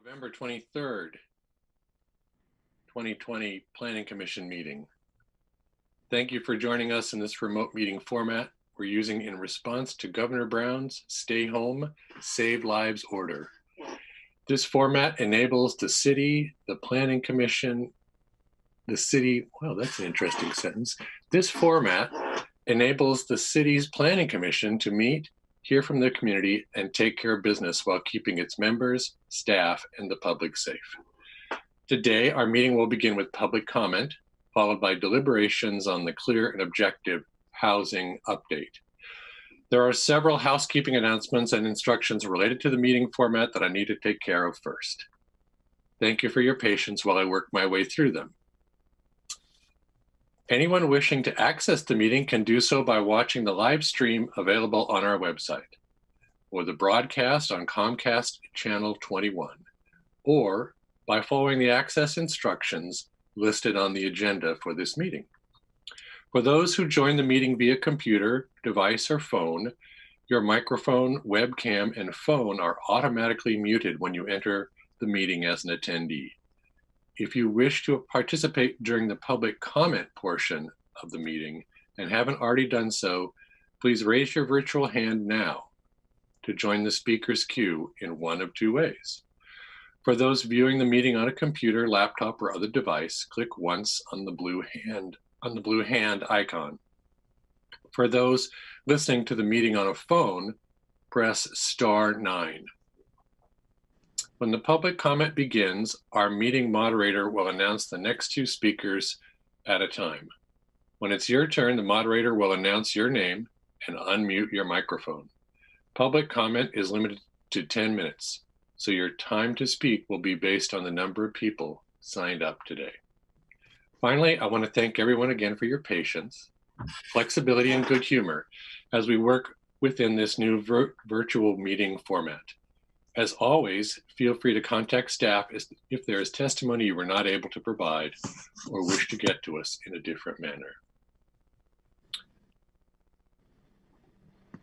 November 23rd, 2020 Planning Commission meeting. Thank you for joining us in this remote meeting format we're using in response to Governor Brown's Stay Home, Save Lives order. This format enables the city, the Planning Commission, the city, wow, that's an interesting sentence. This format enables the city's Planning Commission to meet, hear from the community, and take care of business while keeping its members, staff, and the public safe. Today, our meeting will begin with public comment, followed by deliberations on the clear and objective housing update. There are several housekeeping announcements and instructions related to the meeting format that I need to take care of first. Thank you for your patience while I work my way through them. Anyone wishing to access the meeting can do so by watching the live stream available on our website, or the broadcast on Comcast Channel 21, or by following the access instructions listed on the agenda for this meeting. For those who join the meeting via computer, device, or phone, your microphone, webcam, and phone are automatically muted when you enter the meeting as an attendee. If you wish to participate during the public comment portion of the meeting and haven't already done so, please raise your virtual hand now to join the speaker's queue in one of two ways. For those viewing the meeting on a computer, laptop, or other device, click once on the blue hand icon. For those listening to the meeting on a phone, press *9. When the public comment begins, our meeting moderator will announce the next two speakers at a time. When it's your turn, the moderator will announce your name and unmute your microphone. Public comment is limited to 10 minutes, so your time to speak will be based on the number of people signed up today. Finally, I want to thank everyone again for your patience, flexibility, and good humor as we work within this new virtual meeting format. As always, feel free to contact staff if there is testimony you were not able to provide or wish to get to us in a different manner.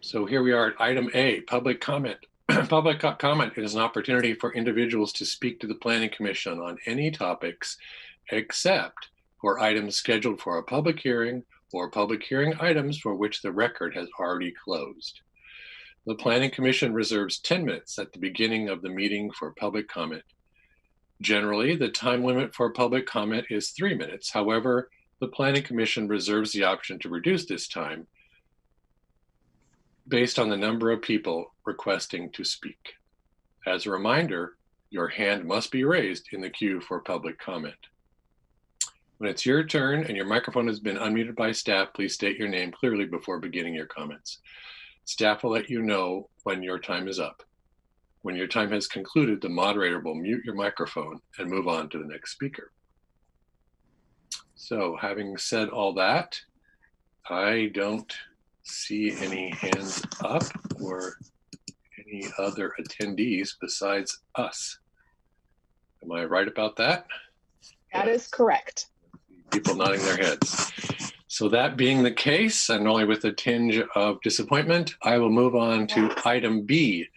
So here we are at item A, public comment. Public comment is an opportunity for individuals to speak to the Planning Commission on any topics except for items scheduled for a public hearing or public hearing items for which the record has already closed. The Planning Commission reserves 10 minutes at the beginning of the meeting for public comment. Generally, the time limit for public comment is 3 minutes. However, the Planning Commission reserves the option to reduce this time based on the number of people requesting to speak. As a reminder, your hand must be raised in the queue for public comment. When it's your turn and your microphone has been unmuted by staff, please state your name clearly before beginning your comments. Staff will let you know when your time is up. When your time has concluded, the moderator will mute your microphone and move on to the next speaker. So having said all that, I don't see any hands up or any other attendees besides us. Am I right about that? That is correct. People nodding their heads. So that being the case, and only with a tinge of disappointment, I will move on to item B,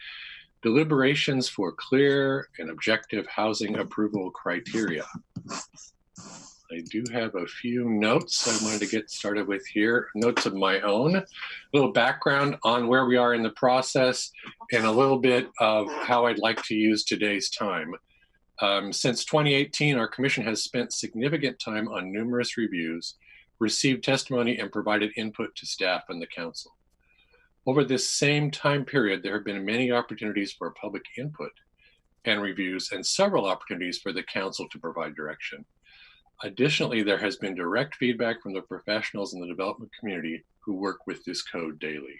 deliberations for clear and objective housing approval criteria. I do have a few notes I wanted to get started with here, notes of my own, a little background on where we are in the process, and a little bit of how I'd like to use today's time. Since 2018, our commission has spent significant time on numerous reviews, received testimony, and provided input to staff and the council. Over this same time period, there have been many opportunities for public input and reviews, and several opportunities for the council to provide direction. Additionally, there has been direct feedback from the professionals in the development community who work with this code daily.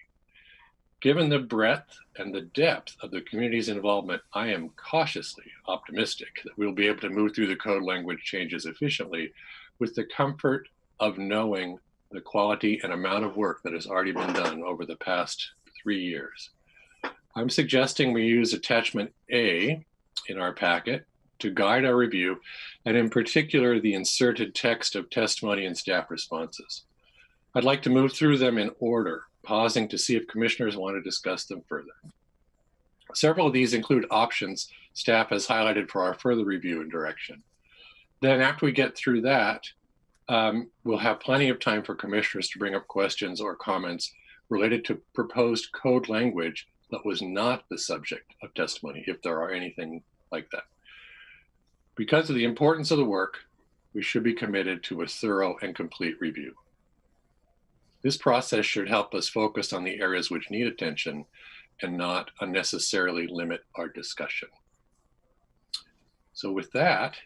Given the breadth and the depth of the community's involvement, I am cautiously optimistic that we'll be able to move through the code language changes efficiently with the comfort of knowing the quality and amount of work that has already been done over the past 3 years. I'm suggesting we use attachment A in our packet to guide our review, and in particular, the inserted text of testimony and staff responses. I'd like to move through them in order, pausing to see if commissioners want to discuss them further. Several of these include options staff has highlighted for our further review and direction. Then after we get through that, we'll have plenty of time for commissioners to bring up questions or comments related to proposed code language that was not the subject of testimony, if there are anything like that. Because of the importance of the work, we should be committed to a thorough and complete review. This process should help us focus on the areas which need attention and not unnecessarily limit our discussion. So with that,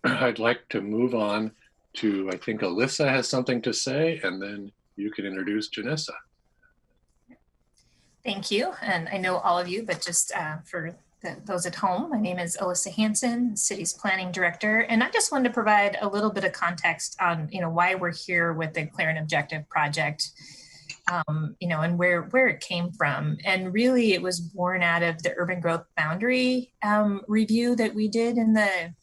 I'd like to move on to, I think Alyssa has something to say, and then you can introduce Janessa. Thank you. And I know all of you, but just for those at home, my name is Alyssa Hansen, City's Planning Director. And I just wanted to provide a little bit of context on, why we're here with the Clear and Objective project, and where it came from. And really it was born out of the urban growth boundary review that we did in the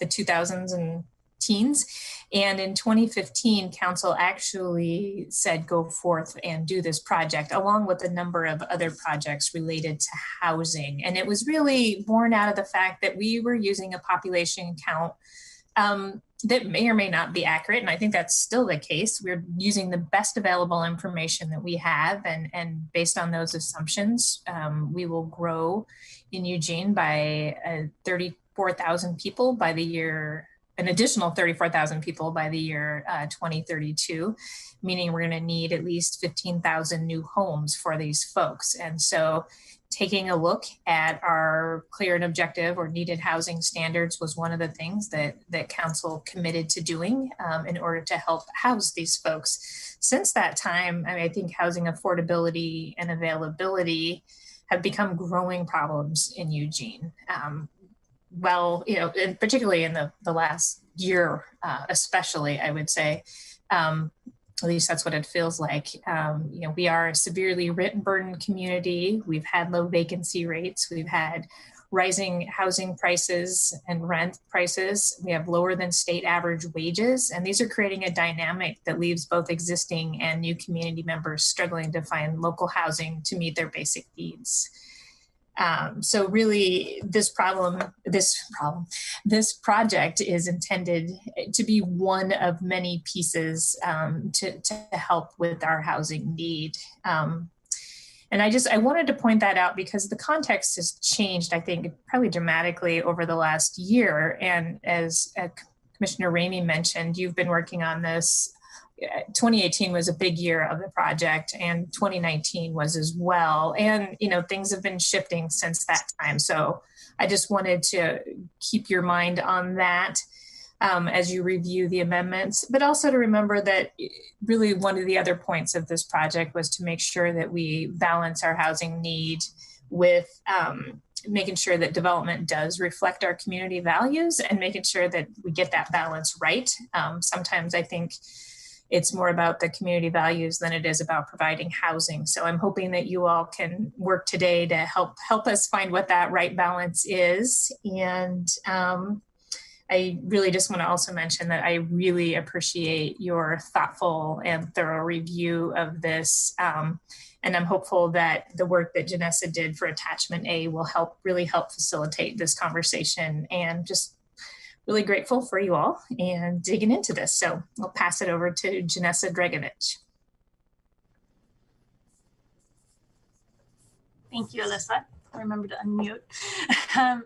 2000s and teens. And in 2015, council actually said, go forth and do this project, along with a number of other projects related to housing. And it was really born out of the fact that we were using a population count that may or may not be accurate. And I think that's still the case. We're using the best available information that we have. And based on those assumptions, we will grow in Eugene by 34,000 people by the year, an additional 34,000 people by the year 2032, meaning we're going to need at least 15,000 new homes for these folks. And so taking a look at our clear and objective or needed housing standards was one of the things that council committed to doing in order to help house these folks. Since that time, I think housing affordability and availability have become growing problems in Eugene. And particularly in the last year, especially, I would say, at least that's what it feels like. We are a severely rent burdened community. We've had low vacancy rates. We've had rising housing prices and rent prices. We have lower than state average wages. And these are creating a dynamic that leaves both existing and new community members struggling to find local housing to meet their basic needs. So really this project is intended to be one of many pieces to help with our housing need. And I wanted to point that out because the context has changed, I think, probably dramatically over the last year. And as Commissioner Ramey mentioned, you've been working on this. 2018 was a big year of the project, and 2019 was as well. And, things have been shifting since that time. So I just wanted to keep your mind on that as you review the amendments, but also to remember that really one of the other points of this project was to make sure that we balance our housing need with making sure that development does reflect our community values and making sure that we get that balance right. Sometimes I think it's more about the community values than it is about providing housing. So I'm hoping that you all can work today to help us find what that right balance is. And I really just want to also mention that I really appreciate your thoughtful and thorough review of this. And I'm hopeful that the work that Janessa did for attachment A will really help facilitate this conversation, and just really grateful for you all and digging into this. So I'll pass it over to Janessa Dragovich. Thank you, Alyssa. Remember to unmute.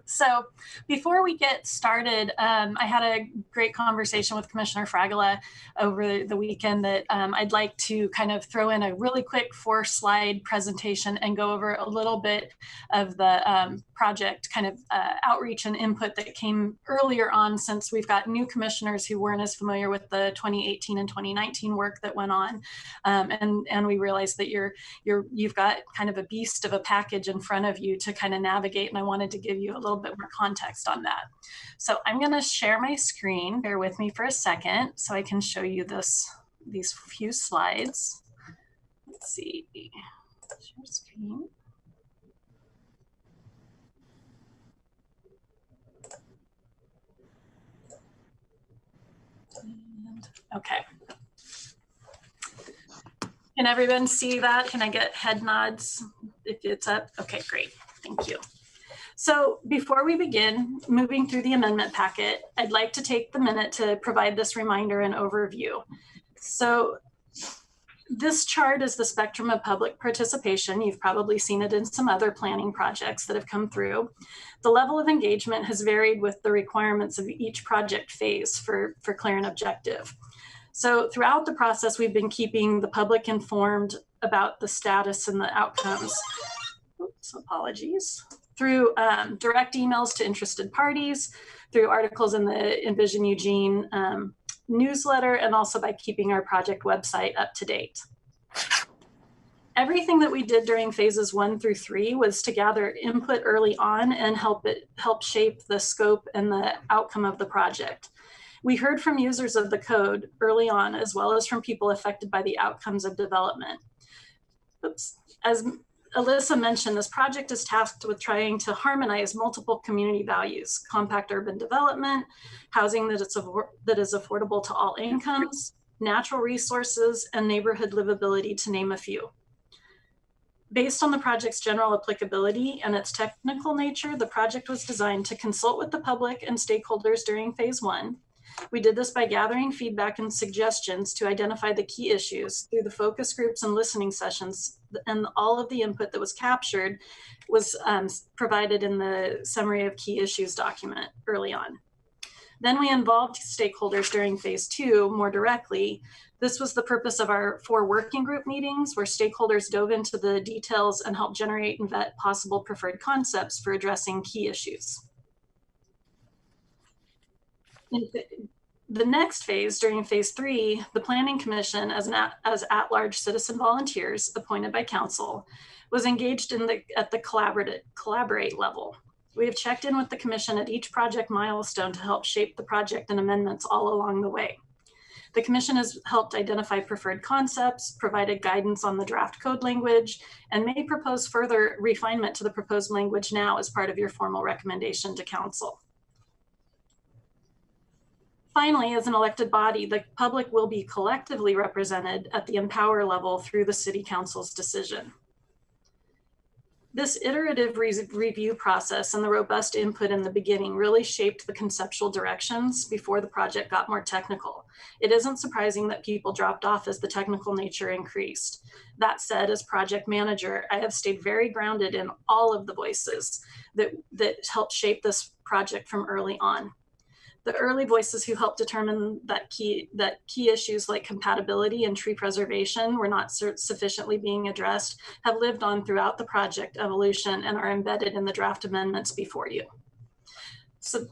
So before we get started, I had a great conversation with Commissioner Fragola over the weekend that I'd like to kind of throw in a really quick 4-slide presentation and go over a little bit of the project kind of outreach and input that came earlier on, since we've got new commissioners who weren't as familiar with the 2018 and 2019 work that went on. And we realized that you've got kind of a beast of a package in front of you to kind of navigate, and I wanted to give you a little bit more context on that. So I'm going to share my screen. Bear with me for a second so I can show you these few slides. Let's see. Share screen. Okay. Can everyone see that? Can I get head nods if it's up? Okay, great. Thank you. So before we begin moving through the amendment packet, I'd like to take the minute to provide this reminder and overview. So this chart is the spectrum of public participation. You've probably seen it in some other planning projects that have come through. The level of engagement has varied with the requirements of each project phase for clear and objective. So throughout the process, we've been keeping the public informed about the status and the outcomes. Oops, apologies. Through direct emails to interested parties, through articles in the Envision Eugene newsletter, and also by keeping our project website up to date. Everything that we did during phases 1 through 3 was to gather input early on and help shape the scope and the outcome of the project. We heard from users of the code early on, as well as from people affected by the outcomes of development. Oops. As Alyssa mentioned, this project is tasked with trying to harmonize multiple community values: compact urban development, housing that is affordable to all incomes, natural resources, and neighborhood livability, to name a few. Based on the project's general applicability and its technical nature, the project was designed to consult with the public and stakeholders during phase 1. We did this by gathering feedback and suggestions to identify the key issues through the focus groups and listening sessions, and all of the input that was captured was provided in the summary of key issues document early on. Then we involved stakeholders during phase 2 more directly. This was the purpose of our 4 working group meetings, where stakeholders dove into the details and helped generate and vet possible preferred concepts for addressing key issues. In the next phase, during phase 3, the Planning Commission, as at-large citizen volunteers appointed by council, was engaged at the collaborate level. We have checked in with the commission at each project milestone to help shape the project and amendments all along the way. The commission has helped identify preferred concepts, provided guidance on the draft code language, and may propose further refinement to the proposed language now as part of your formal recommendation to council. Finally, as an elected body, the public will be collectively represented at the Empower level through the City Council's decision. This iterative review process and the robust input in the beginning really shaped the conceptual directions before the project got more technical. It isn't surprising that people dropped off as the technical nature increased. That said, as project manager, I have stayed very grounded in all of the voices that helped shape this project from early on. The early voices who helped determine that key issues like compatibility and tree preservation were not sufficiently being addressed have lived on throughout the project evolution and are embedded in the draft amendments before you. So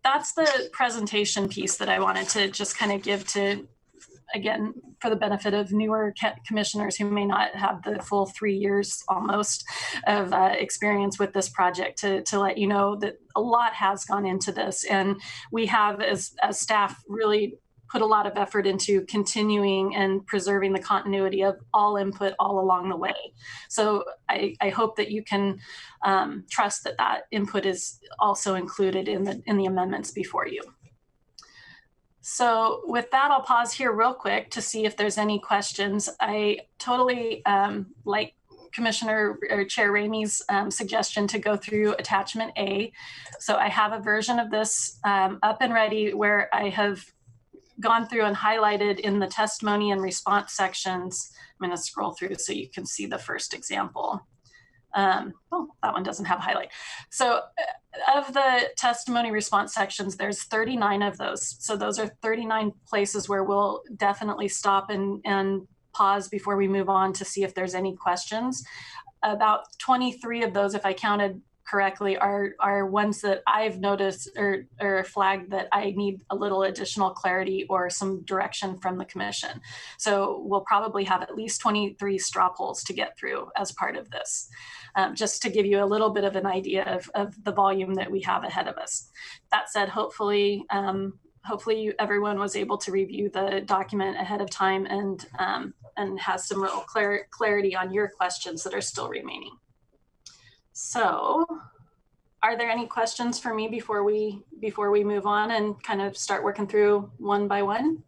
that's the presentation piece that I wanted to just kind of give to, again, for the benefit of newer commissioners who may not have the full 3 years almost of experience with this project, to let you know that a lot has gone into this. And we have, as staff, really put a lot of effort into continuing and preserving the continuity of all input all along the way. So I hope that you can trust that that input is also included in the amendments before you. So with that, I'll pause here real quick to see if there's any questions. I totally like Commissioner or Chair Ramey's suggestion to go through attachment A. So I have a version of this up and ready where I have gone through and highlighted in the testimony and response sections. I'm going to scroll through so you can see the first example. Oh, that one doesn't have a highlight. So of the testimony response sections, there's 39 of those. So those are 39 places where we'll definitely stop and pause before we move on to see if there's any questions. About 23 of those, if I counted correctly, are ones that I've noticed or flagged that I need a little additional clarity or some direction from the commission. So we'll probably have at least 23 straw polls to get through as part of this. Just to give you a little bit of an idea of the volume that we have ahead of us. That said, hopefully everyone was able to review the document ahead of time and has some real clarity on your questions that are still remaining. So, are there any questions for me before we move on and kind of start working through one by one?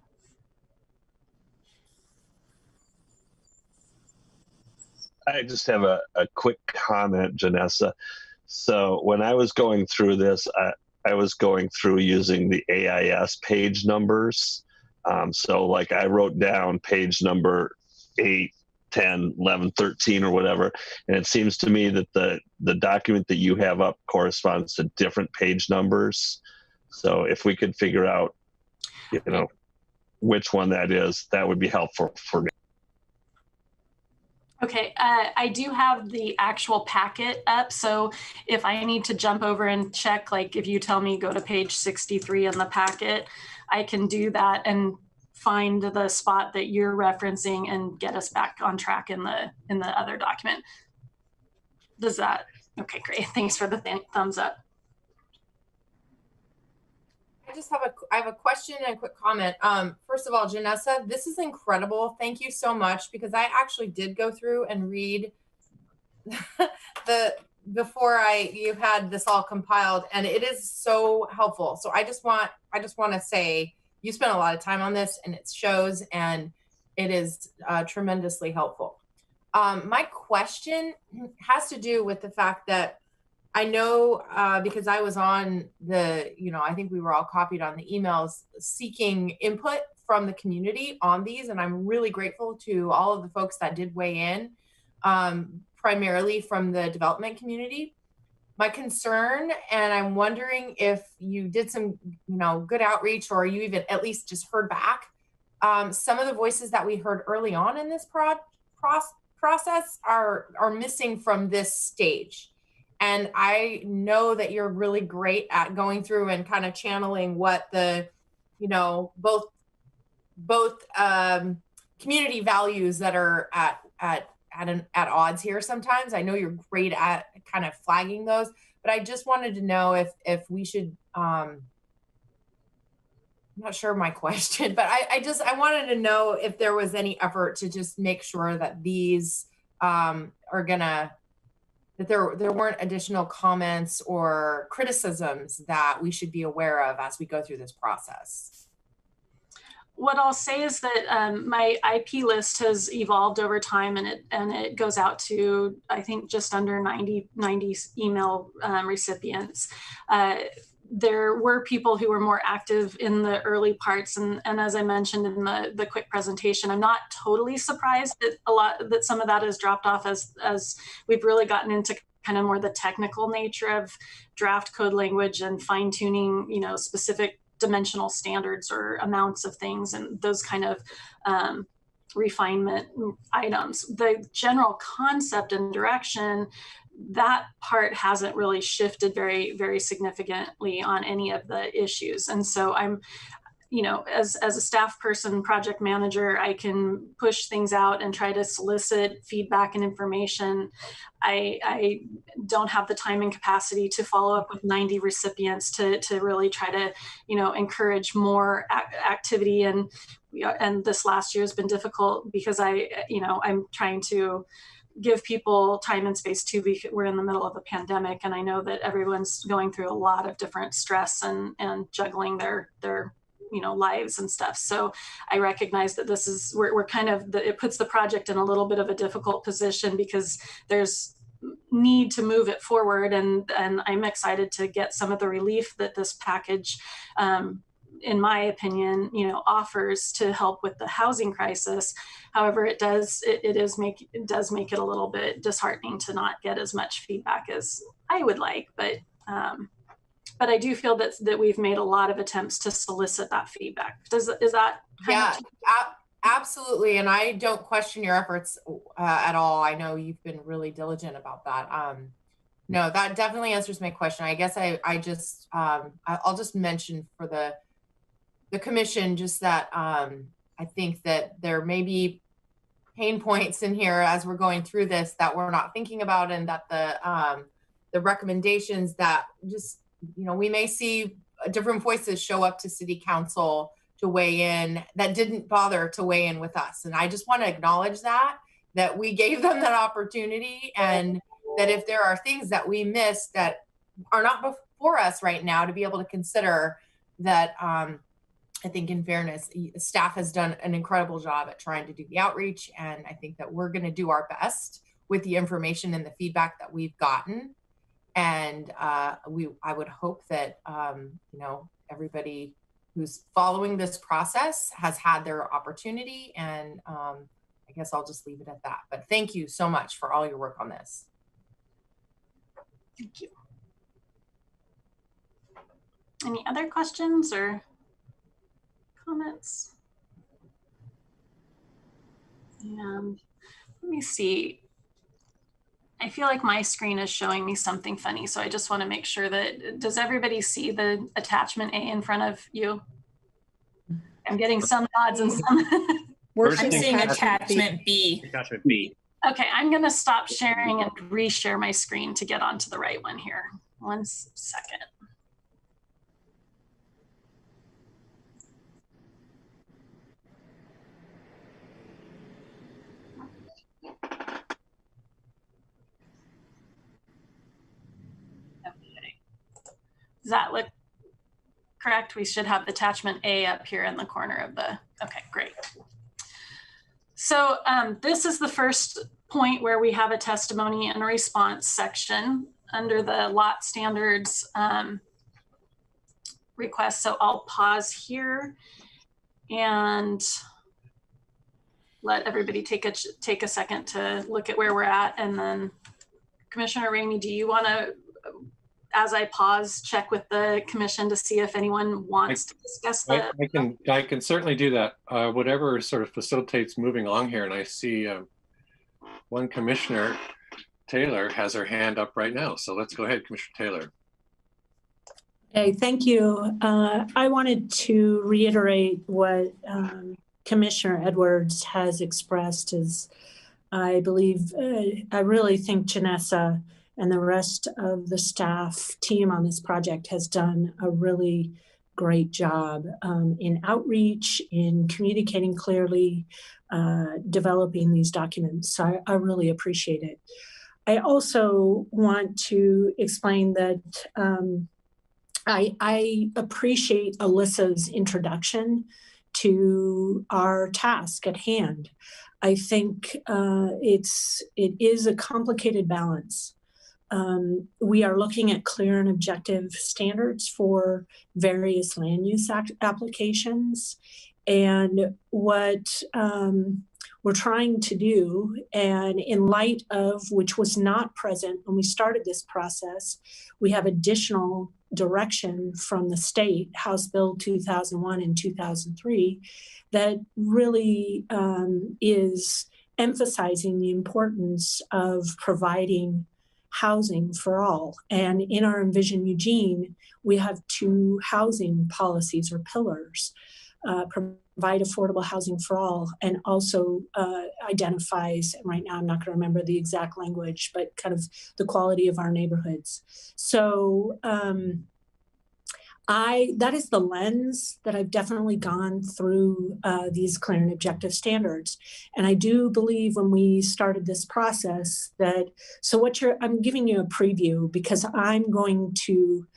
I just have a quick comment, Janessa. So when I was going through this, I was going through using the AIS page numbers. So like I wrote down page number 8, 10, 11, 13 or whatever. And it seems to me that the document that you have up corresponds to different page numbers. So if we could figure out, which one that is, that would be helpful for me. Okay, I do have the actual packet up. So if I need to jump over and check, like if you tell me go to page 63 in the packet, I can do that and find the spot that you're referencing and get us back on track in the other document. Does that, okay, great. Thanks for the thumbs up. I have a question and a quick comment. First of all, Janessa, this is incredible. Thank you so much, because I actually did go through and read before you had this all compiled, and it is so helpful. So I just want to say you spent a lot of time on this, and it shows, and it is tremendously helpful. My question has to do with the fact that I know because I was on I think we were all copied on the emails seeking input from the community on these. And I'm really grateful to all of the folks that did weigh in, primarily from the development community. My concern, and I'm wondering if you did some, good outreach, or you even at least just heard back, some of the voices that we heard early on in this process are missing from this stage. And I know that you're really great at going through and kind of channeling what the, both community values that are at odds here sometimes. I know you're great at kind of flagging those, but I just wanted to know if we should, I'm not sure my question, but I wanted to know if there was any effort to just make sure that these that there weren't additional comments or criticisms that we should be aware of as we go through this process. What I'll say is that my IP list has evolved over time, and it goes out to, I think, just under 90 email recipients. There were people who were more active in the early parts, and as I mentioned in the quick presentation, I'm not totally surprised that some of that has dropped off as we've really gotten into kind of more the technical nature of draft code language and fine-tuning, specific dimensional standards or amounts of things and those kind of refinement items. The general concept and direction, that part hasn't really shifted very, very significantly on any of the issues. And so I'm, as a staff person, project manager, I can push things out and try to solicit feedback and information. I don't have the time and capacity to follow up with 90 recipients to really try to, encourage more activity. And this last year has been difficult because I'm trying to give people time and space too, because we're in the middle of a pandemic, and I know that everyone's going through a lot of different stress and juggling their lives and stuff. So I recognize that this is, we're kind of, it puts the project in a little bit of a difficult position because there's need to move it forward. And I'm excited to get some of the relief that this package, in my opinion, offers to help with the housing crisis. However, it does make it a little bit disheartening to not get as much feedback as I would like. But I do feel that we've made a lot of attempts to solicit that feedback. Is that? Yeah, absolutely. And I don't question your efforts at all. I know you've been really diligent about that. No, that definitely answers my question. I guess I'll just mention for the commission just that I think that there may be pain points in here as we're going through this that we're not thinking about, and that the recommendations that just, we may see different voices show up to city council to weigh in that didn't bother to weigh in with us. And I just want to acknowledge that we gave them that opportunity, and that if there are things that we missed that are not before us right now, to be able to consider that. I think in fairness, staff has done an incredible job at trying to do the outreach. And I think that we're going to do our best with the information and the feedback that we've gotten. And I would hope that, everybody who's following this process has had their opportunity, and I guess I'll just leave it at that. But thank you so much for all your work on this. Thank you. Any other questions or comments? And let me see. I feel like my screen is showing me something funny, so I just want to make sure that, does everybody see the attachment A in front of you? I'm getting some nods and some. We're seeing attachment B. Attachment B. Okay, I'm going to stop sharing and reshare my screen to get onto the right one here. 1 second. Okay. Does that look correct? We should have attachment A up here in the corner of the, okay, great. So this is the first point where we have a testimony and response section under the lot standards request. So I'll pause here and let everybody take a second to look at where we're at. And then Commissioner Ramey, do you want to, as I pause, check with the commission to see if anyone wants to discuss that? I can certainly do that. Whatever sort of facilitates moving along here. And I see one Commissioner Taylor has her hand up right now. So let's go ahead, Commissioner Taylor. Hey, thank you. I wanted to reiterate what Commissioner Edwards has expressed. As I believe, I really think Janessa and the rest of the staff team on this project has done a really great job in outreach, in communicating clearly, developing these documents. So I really appreciate it. I also want to explain that I appreciate Alyssa's introduction to our task at hand. I think it is a complicated balance. We are looking at clear and objective standards for various land use applications. And what we're trying to do, and in light of which was not present when we started this process, we have additional direction from the state, House Bill 2001 and 2003, that really is emphasizing the importance of providing housing for all. And in our Envision Eugene, we have 2 housing policies or pillars, provide affordable housing for all, and also identifies, right now I'm not going to remember the exact language, but kind of the quality of our neighborhoods. So that is the lens that I've definitely gone through these clear and objective standards. And I do believe when we started this process that, so I'm giving you a preview because I'm going to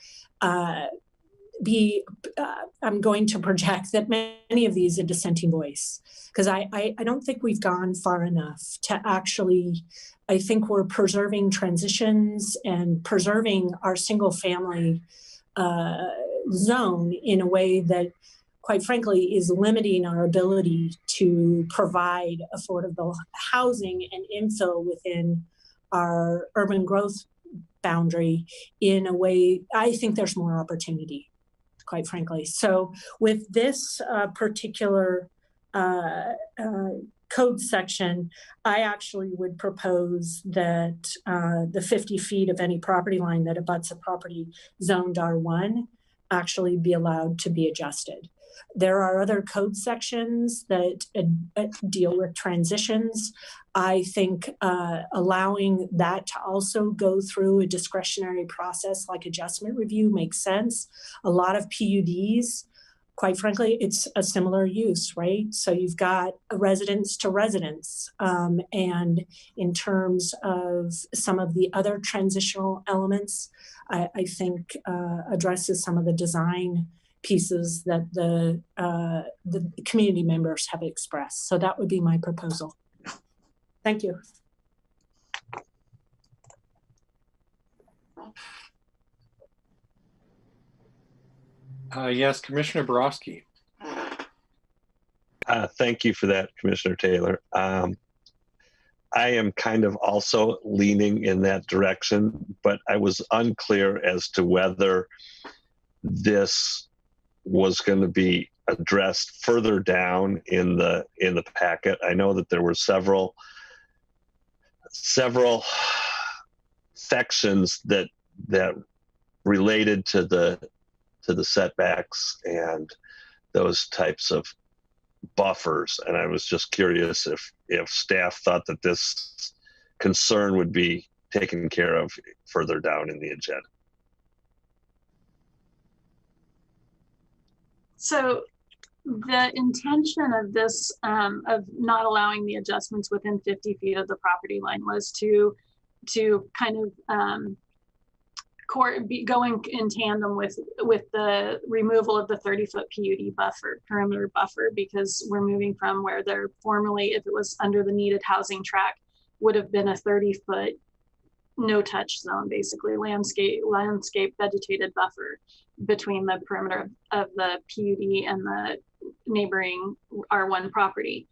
I'm going to project that many of these a dissenting voice, because I don't think we've gone far enough to actually, I think we're preserving transitions and preserving our single family zone in a way that, quite frankly, is limiting our ability to provide affordable housing and infill within our urban growth boundary in a way. I think there's more opportunity, quite frankly. So with this particular code section, I actually would propose that the 50 feet of any property line that abuts a property zoned R1 actually be allowed to be adjusted. There are other code sections that deal with transitions. I think allowing that to also go through a discretionary process like adjustment review makes sense. A lot of PUDs, quite frankly, it's a similar use, right? So you've got a residence to residence. And in terms of some of the other transitional elements, I think addresses some of the design pieces that the community members have expressed. So that would be my proposal. Thank you. Yes, Commissioner Borowski. Thank you for that, Commissioner Taylor. I am kind of also leaning in that direction, but I was unclear as to whether this was going to be addressed further down in the packet. I know that there were several sections that related to the setbacks and those types of buffers, and I was just curious if staff thought that this concern would be taken care of further down in the agenda. So the intention of this, of not allowing the adjustments within 50 feet of the property line, was to kind of going in tandem with the removal of the 30-foot PUD buffer, perimeter buffer, because we're moving from where there formerly, if it was under the needed housing track, would have been a 30-foot no-touch zone, basically landscape vegetated buffer between the perimeter of the PUD and the neighboring R1 property.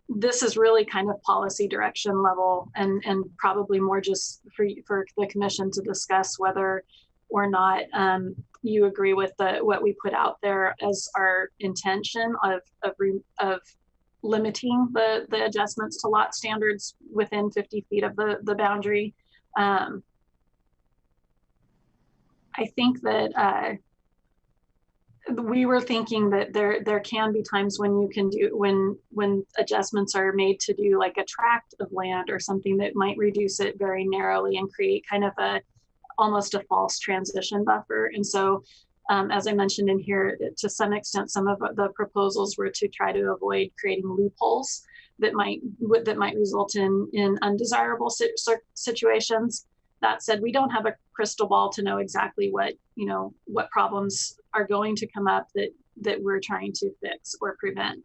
This is really kind of policy direction level, and probably more just for the commission to discuss whether or not you agree with what we put out there as our intention of limiting the adjustments to lot standards within 50 feet of the boundary. I think that we were thinking that there can be times when you can do when adjustments are made to do like a tract of land or something that might reduce it very narrowly and create kind of almost a false transition buffer. And so as I mentioned in here, to some extent, some of the proposals were to try to avoid creating loopholes that might result in undesirable situations. That said, we don't have a crystal ball to know exactly what problems are going to come up that we're trying to fix or prevent.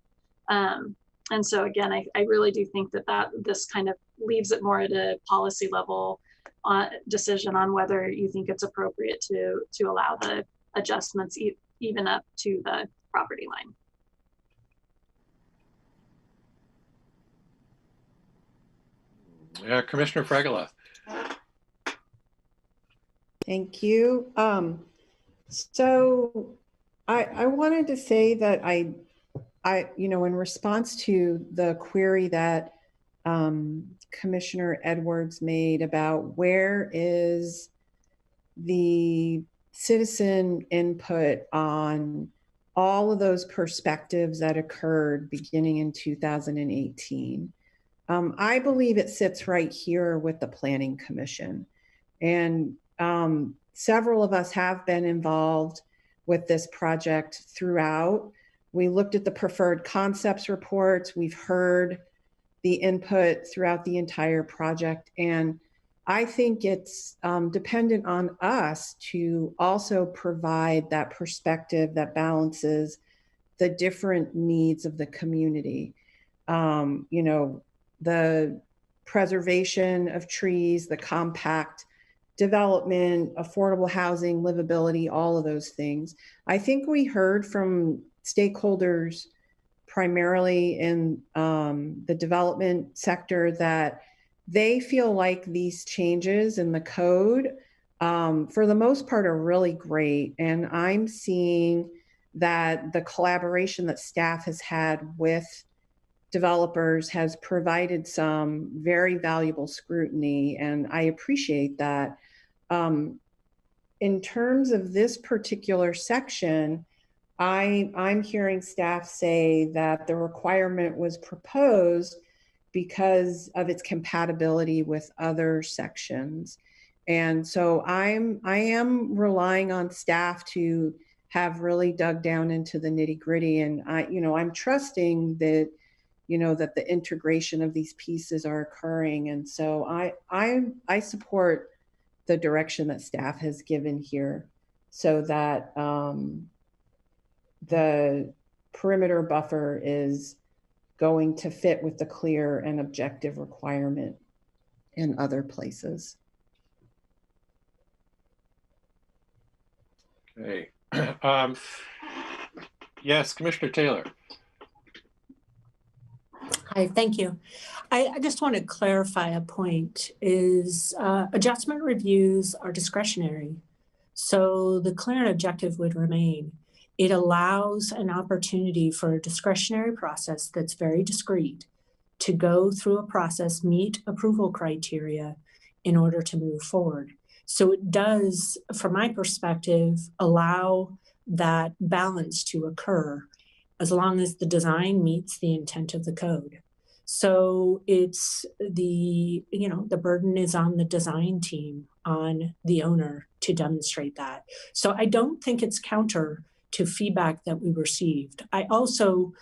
And so again, I really do think that this kind of leaves it more at a policy level decision on whether you think it's appropriate to allow the adjustments even up to the property line. Yeah, Commissioner Fragola. Thank you. So I wanted to say that I in response to the query that Commissioner Edwards made about where is the citizen input on all of those perspectives that occurred beginning in 2018. I believe it sits right here with the Planning Commission. And several of us have been involved with this project throughout. We looked at the preferred concepts reports. We've heard the input throughout the entire project. And I think it's dependent on us to also provide that perspective that balances the different needs of the community. The preservation of trees, the compact development, affordable housing, livability, all of those things. I think we heard from stakeholders primarily in the development sector that they feel like these changes in the code, for the most part, are really great. And I'm seeing that the collaboration that staff has had with developers has provided some very valuable scrutiny, and I appreciate that. In terms of this particular section, I'm hearing staff say that the requirement was proposed because of its compatibility with other sections. And so I am relying on staff to have really dug down into the nitty-gritty, and I'm trusting that that the integration of these pieces are occurring. And so I support the direction that staff has given here, so that the perimeter buffer is going to fit with the clear and objective requirement in other places. Okay. Yes, Commissioner Taylor. Hi, thank you. I just want to clarify a point is adjustment reviews are discretionary. So the clear and objective would remain. It allows an opportunity for a discretionary process that's very discrete to go through a process, meet approval criteria in order to move forward. So it does, from my perspective, allow that balance to occur as long as the design meets the intent of the code. So it's the burden is on the design team, on the owner to demonstrate that. So I don't think it's counter to feedback that we received. I also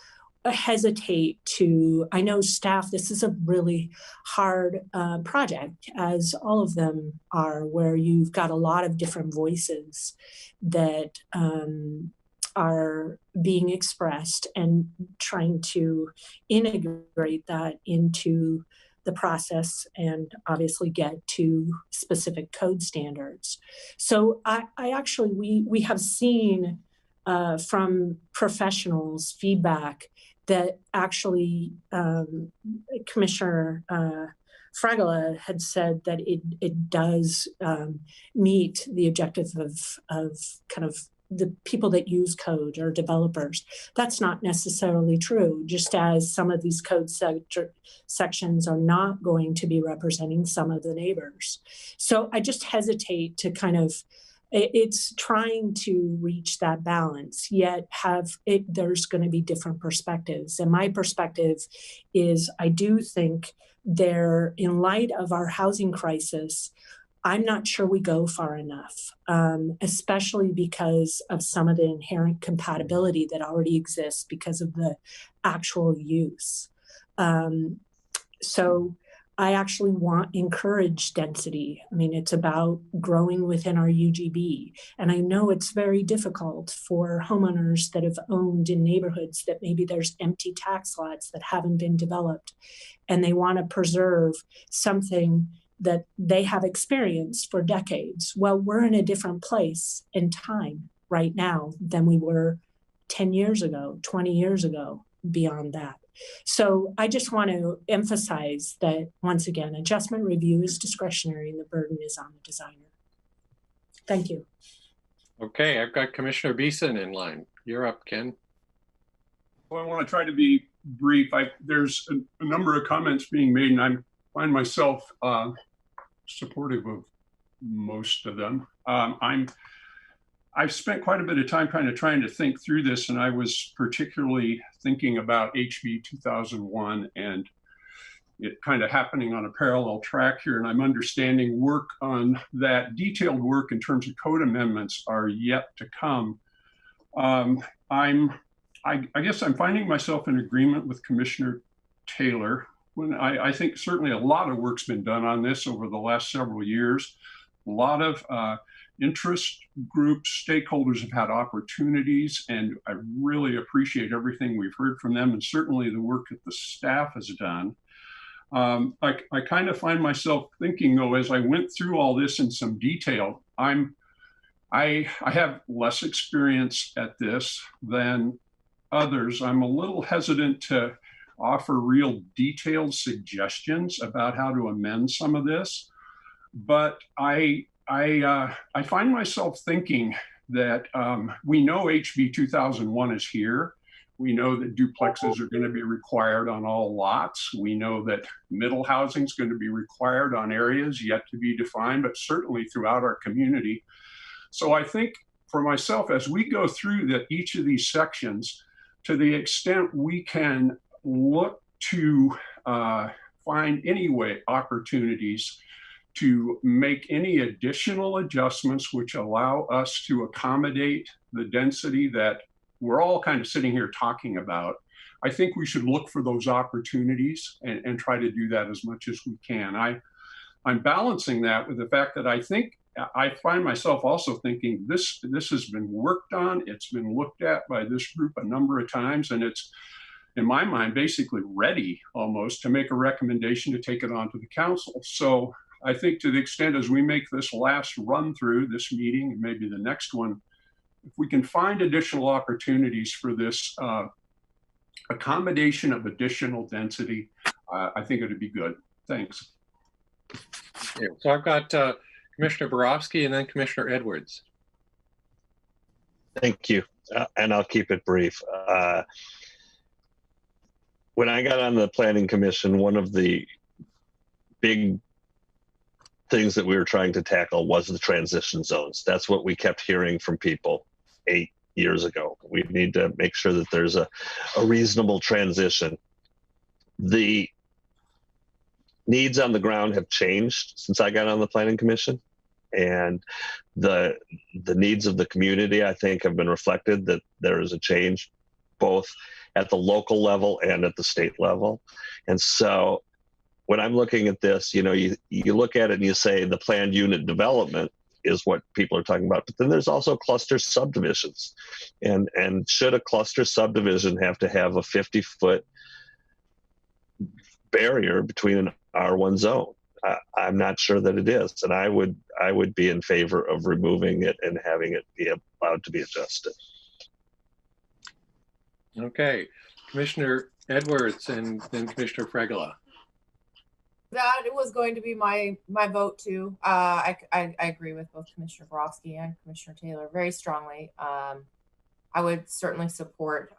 hesitate to, I know staff, this is a really hard project, as all of them are, where you've got a lot of different voices that are being expressed and trying to integrate that into the process and obviously get to specific code standards. So I actually, we have seen from professionals feedback that actually Commissioner Fragola had said that it does meet the objective of kind of the people that use code or developers. That's not necessarily true, just as some of these code sections are not going to be representing some of the neighbors. So I just hesitate to kind of, it's trying to reach that balance, yet there's going to be different perspectives. And my perspective is, I do think in light of our housing crisis, I'm not sure we go far enough, especially because of some of the inherent compatibility that already exists because of the actual use. So I actually encourage density. I mean, it's about growing within our UGB. And I know it's very difficult for homeowners that have owned in neighborhoods that maybe there's empty tax lots that haven't been developed, and they want to preserve something that they have experienced for decades. Well, we're in a different place in time right now than we were 10 years ago, 20 years ago, beyond that. So I just want to emphasize that, once again, adjustment review is discretionary and the burden is on the designer. Thank you. Okay, I've got Commissioner Beeson in line. You're up, Ken. Well, I want to try to be brief. There's a number of comments being made, and I find myself supportive of most of them. I've spent quite a bit of time trying to think through this, and I was particularly thinking about HB 2001 and it kind of happening on a parallel track here. And I'm understanding work on that, detailed work in terms of code amendments are yet to come. I guess I'm finding myself in agreement with Commissioner Taylor when I think certainly a lot of work's been done on this over the last several years. A lot of interest groups, stakeholders have had opportunities, and I really appreciate everything we've heard from them, and certainly the work that the staff has done. I kind of find myself thinking, though, as I went through all this in some detail, I have less experience at this than others. I'm a little hesitant to offer real detailed suggestions about how to amend some of this, but I find myself thinking that we know HB 2001 is here. We know that duplexes are going to be required on all lots. We know that middle housing is going to be required on areas yet to be defined, but certainly throughout our community. So I think for myself, as we go through each of these sections, to the extent we can look to find any way opportunities to make any additional adjustments which allow us to accommodate the density that we're all kind of sitting here talking about. I think we should look for those opportunities and try to do that as much as we can. I'm balancing that with the fact that I find myself also thinking this has been worked on, it's been looked at by this group a number of times, and it's, in my mind, basically ready almost to make a recommendation to take it on to the council. So I think to the extent as we make this last run through this meeting and maybe the next one if we can find additional opportunities for this accommodation of additional density, I think it would be good. Thanks. Yeah, so I've got Commissioner Borowski and then Commissioner Edwards. Thank you. And I'll keep it brief. When I got on the Planning Commission, one of the big things that we were trying to tackle was the transition zones. That's what we kept hearing from people 8 years ago. We need to make sure that there's a reasonable transition. The needs on the ground have changed since I got on the Planning Commission, and the needs of the community, I think, have been reflected, that there is a change both at the local level and at the state level. And so when I'm looking at this, you know, you look at it and you say the planned unit development is what people are talking about, but then there's also cluster subdivisions. And should a cluster subdivision have to have a 50-foot barrier between an R1 zone? I'm not sure that it is, and I would be in favor of removing it and having it be allowed to be adjusted. Okay, Commissioner Edwards and then Commissioner Fragola. That was going to be my vote too. I agree with both Commissioner Borowski and Commissioner Taylor very strongly. I would certainly support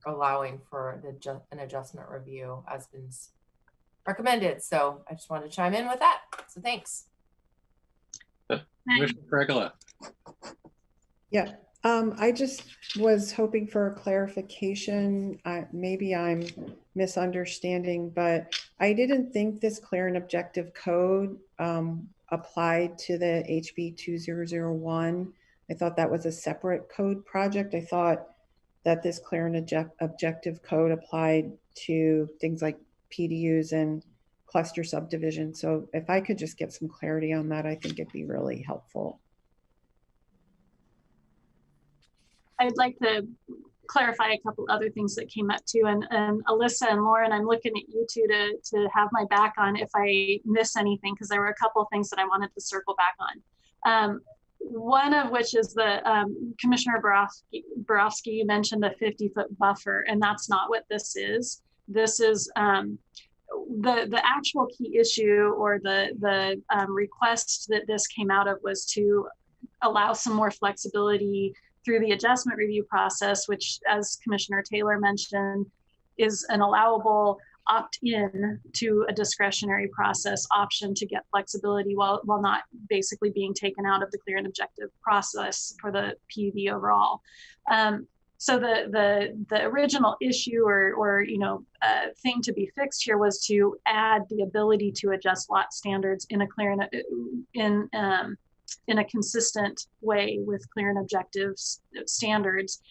allowing for an adjustment review as been recommended. So I just wanted to chime in with that. So thanks. Commissioner Fragola. Yeah, I just was hoping for a clarification. Maybe I'm misunderstanding, but I didn't think this clear and objective code applied to the HB 2001. I thought that was a separate code project. I thought that this clear and objective code applied to things like PDUs and cluster subdivision. So if I could just get some clarity on that, I think it'd be really helpful. I'd like to clarify a couple other things that came up too. And Alyssa and Lauren, I'm looking at you two to have my back on if I miss anything, because there were a couple of things that I wanted to circle back on. One of which is the Commissioner Borowski, you mentioned a 50-foot buffer, and that's not what this is. This is the actual key issue, or the request that this came out of, was to allow some more flexibility through the adjustment review process, which, as Commissioner Taylor mentioned, is an allowable opt-in to a discretionary process option to get flexibility while not basically being taken out of the clear and objective process for the PUD overall. So the original issue or thing to be fixed here was to add the ability to adjust lot standards in a clear and in a consistent way with clear and objective standards.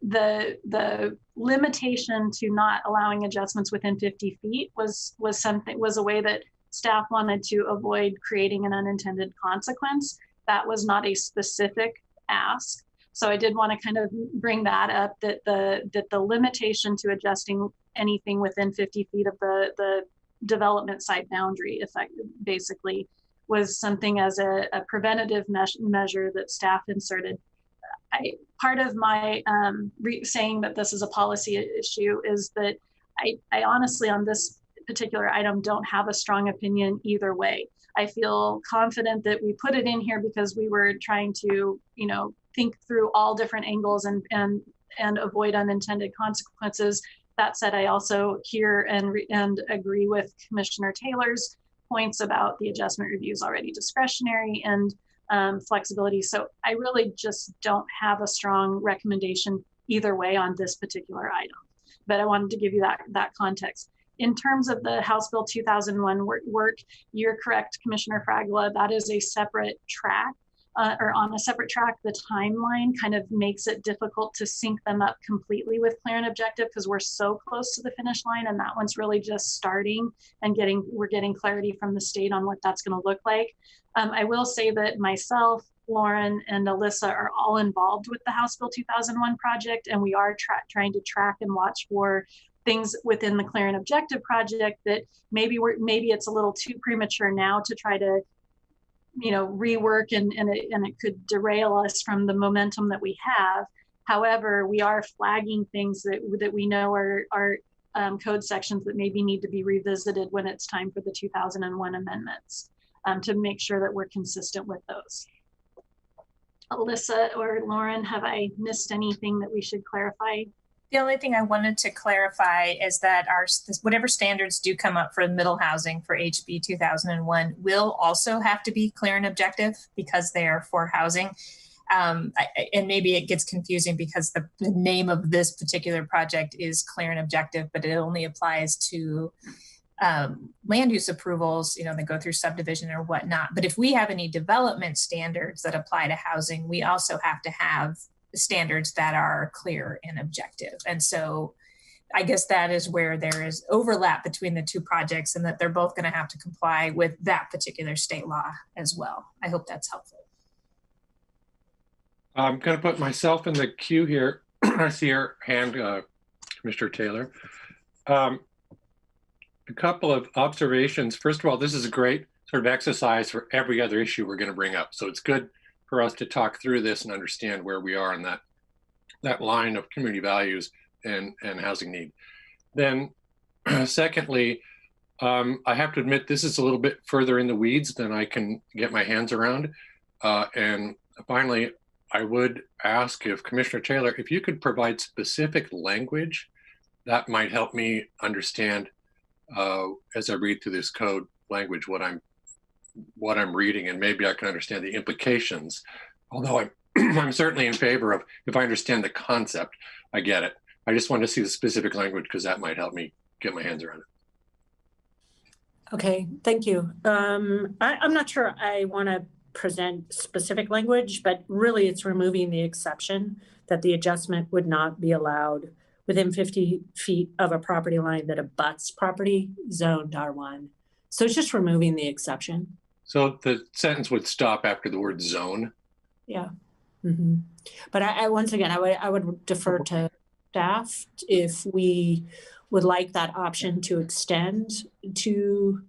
The limitation to not allowing adjustments within 50 feet was a way that staff wanted to avoid creating an unintended consequence. That was not a specific ask. So I did want to kind of bring that up, that the limitation to adjusting anything within 50 feet of the development site boundary, basically, was something as a preventative measure that staff inserted. Part of my saying that this is a policy issue is that I honestly, on this particular item, don't have a strong opinion either way. I feel confident that we put it in here because we were trying to, think through all different angles and avoid unintended consequences. That said, I also hear and agree with Commissioner Taylor's points about the adjustment reviews already discretionary and flexibility. So I really just don't have a strong recommendation either way on this particular item, but I wanted to give you that context. In terms of the House Bill 2001 work, you're correct, Commissioner Fragola, that is a separate track, or on a separate track. The timeline kind of makes it difficult to sync them up completely with clear and objective because we're so close to the finish line, and that one's really just starting and we're getting clarity from the state on what that's going to look like. I will say that myself, Lauren, and Alyssa are all involved with the House Bill 2001 project, and we are trying to track and watch for things within the clear and objective project that maybe it's a little too premature now to try to rework and it could derail us from the momentum that we have. However, we are flagging things that we know are code sections that maybe need to be revisited when it's time for the 2001 amendments, to make sure that we're consistent with those. Alyssa or Lauren, have I missed anything that we should clarify? The only thing I wanted to clarify is that whatever standards do come up for middle housing for HB 2001 will also have to be clear and objective because they are for housing. And maybe it gets confusing because the name of this particular project is clear and objective, but it only applies to land use approvals, that go through subdivision or whatnot. But if we have any development standards that apply to housing, we also have to have standards that are clear and objective. And so I guess that is where there is overlap between the two projects, and that they're both going to have to comply with that particular state law as well. I hope that's helpful. I'm going to put myself in the queue here. I see your hand, Commissioner Taylor. A couple of observations. First of all, this is a great sort of exercise for every other issue we're going to bring up. So it's good for us to talk through this and understand where we are in that line of community values and housing need. Then secondly, I have to admit this is a little bit further in the weeds than I can get my hands around. And finally, I would ask if Commissioner Taylor, if you could provide specific language that might help me understand as I read through this code language what I'm reading, and maybe I can understand the implications. Although I'm certainly in favor of, if I understand the concept, I get it. I just want to see the specific language because that might help me get my hands around it. Okay, thank you. I'm not sure I want to present specific language, but really it's removing the exception that the adjustment would not be allowed within 50 feet of a property line that abuts property zoned R1. So it's just removing the exception. So the sentence would stop after the word zone? Yeah. Mm-hmm. But I once again, I would defer to staff if we would like that option to extend to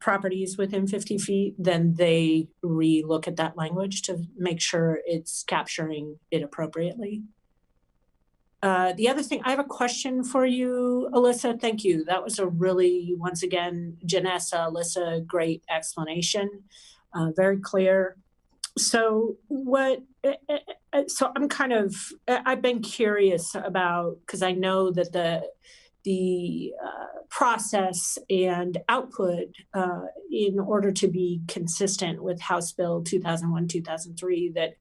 properties within 50 feet, then they re-look at that language to make sure it's capturing it appropriately. The other thing, I have a question for you, Alyssa. Thank you. That was a really, once again, Janessa, Alyssa, great explanation. Very clear. So I'm kind of, I've been curious about, because I know that the process and output in order to be consistent with House Bill 2001-2003 that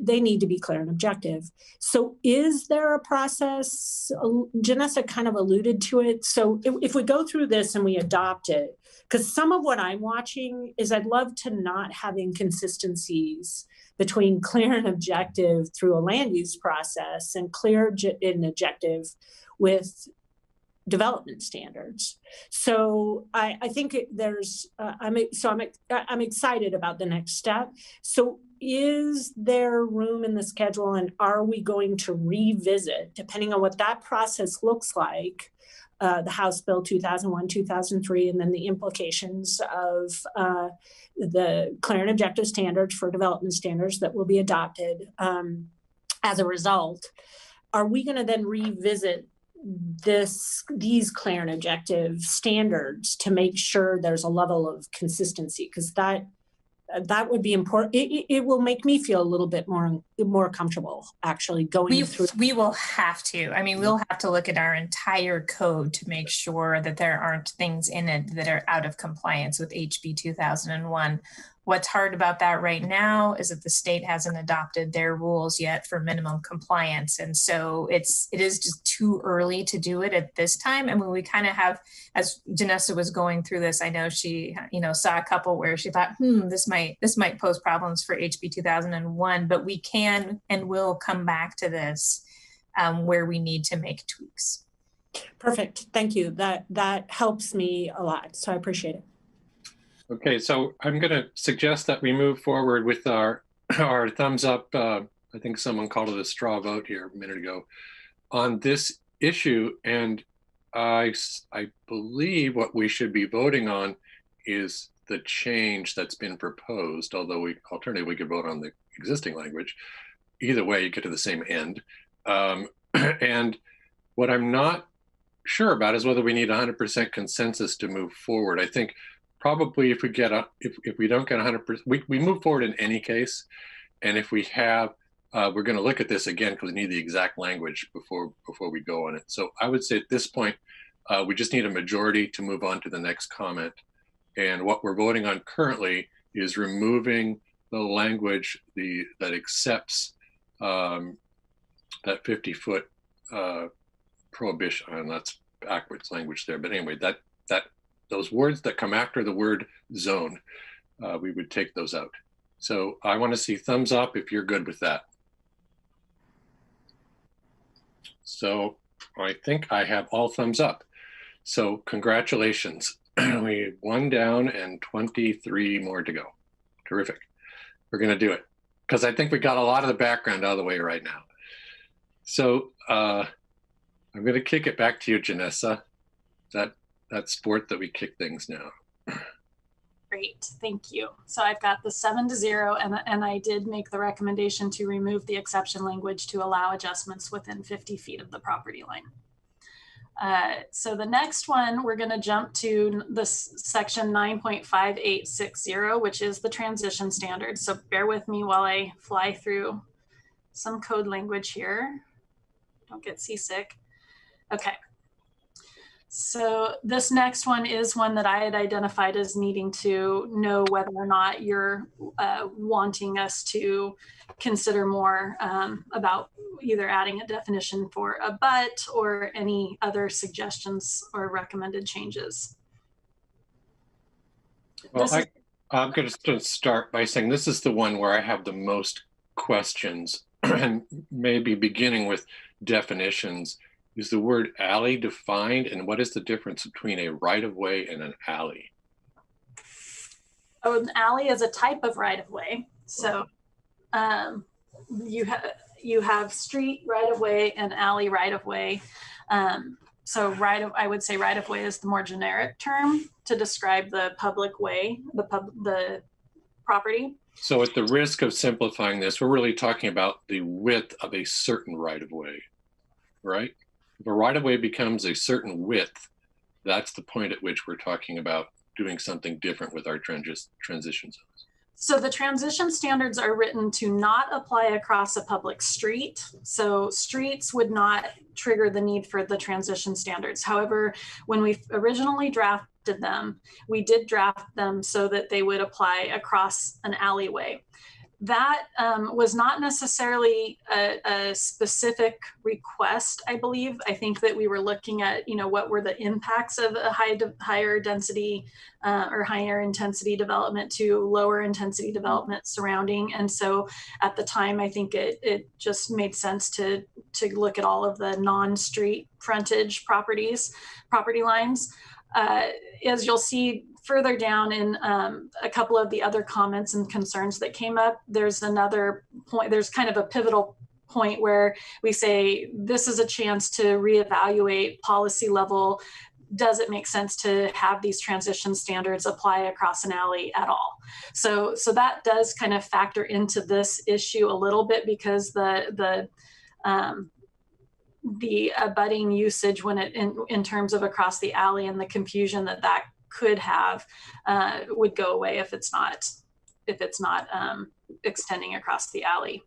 they need to be clear and objective. So is there a process? Janessa kind of alluded to it. So if we go through this and we adopt it, because some of what I'm watching is I'd love to not have inconsistencies between clear and objective through a land use process and clear and objective with development standards. So I think I'm excited about the next step. So is there room in the schedule, and are we going to revisit, depending on what that process looks like, the House Bill 2001-2003, and then the implications of the clear and objective standards for development standards that will be adopted as a result? Are we going to then revisit these clear and objective standards to make sure there's a level of consistency? Because that would be important. It will make me feel a little bit more comfortable actually going through. We will have to. I mean, we'll have to look at our entire code to make sure that there aren't things in it that are out of compliance with HB 2001. What's hard about that right now is that the state hasn't adopted their rules yet for minimum compliance. And so it is just too early to do it at this time. And when we kind of have, as Janessa was going through this, I know she, saw a couple where she thought, this might pose problems for HB 2001, but we can and will come back to this where we need to make tweaks. Perfect. Thank you. That helps me a lot. So I appreciate it. Okay, so I'm going to suggest that we move forward with our thumbs up. I think someone called it a straw vote here a minute ago on this issue. And I believe what we should be voting on is the change that's been proposed, although alternatively we could vote on the existing language. Either way, you get to the same end. And what I'm not sure about is whether we need 100% consensus to move forward. I think probably if we get if we don't get 100%, we move forward in any case. And if we have, we're going to look at this again because we need the exact language before we go on it. So I would say at this point, we just need a majority to move on to the next comment. And what we're voting on currently is removing the language that accepts that 50-foot prohibition. And that's backwards language there. But anyway, that those words that come after the word zone, we would take those out. So I want to see thumbs up if you're good with that. So I think I have all thumbs up. So congratulations. We have 1 down and 23 more to go. Terrific. We're going to do it because I think we got a lot of the background out of the way right now. So I'm going to kick it back to you, Janessa. That sport that we kick things now. Great, thank you. So I've got the 7-0, and I did make the recommendation to remove the exception language to allow adjustments within 50 feet of the property line. So the next one, we're going to jump to this section 9.5860, which is the transition standard. So bear with me while I fly through some code language here. Don't get seasick. Okay. So this next one is one that I had identified as needing to know whether or not you're wanting us to consider more about either adding a definition for a but or any other suggestions or recommended changes. Well, I'm going to start by saying this is the one where I have the most questions, and maybe beginning with definitions. Is the word alley defined, and what is the difference between a right-of-way and an alley? Oh, an alley is a type of right-of-way. So you have street right-of-way and alley right-of-way. So I would say right-of-way is the more generic term to describe the public way, the property. So at the risk of simplifying this, we're really talking about the width of a certain right-of-way, right? If a right-of-way becomes a certain width, that's the point at which we're talking about doing something different with our transition zones. So the transition standards are written to not apply across a public street. So streets would not trigger the need for the transition standards. However, when we originally drafted them, we did draft them so that they would apply across an alleyway. That was not necessarily a specific request, I believe. I think that we were looking at, what were the impacts of a higher density or higher intensity development to lower intensity development surrounding. And so at the time, I think it just made sense to look at all of the non-street frontage property lines. As you'll see further down in a couple of the other comments and concerns that came up, there's another point, there's kind of a pivotal point where we say, this is a chance to reevaluate policy level. Does it make sense to have these transition standards apply across an alley at all? So that does kind of factor into this issue a little bit, because the abutting usage when it in terms of across the alley and the confusion that could have would go away if it's not extending across the alley.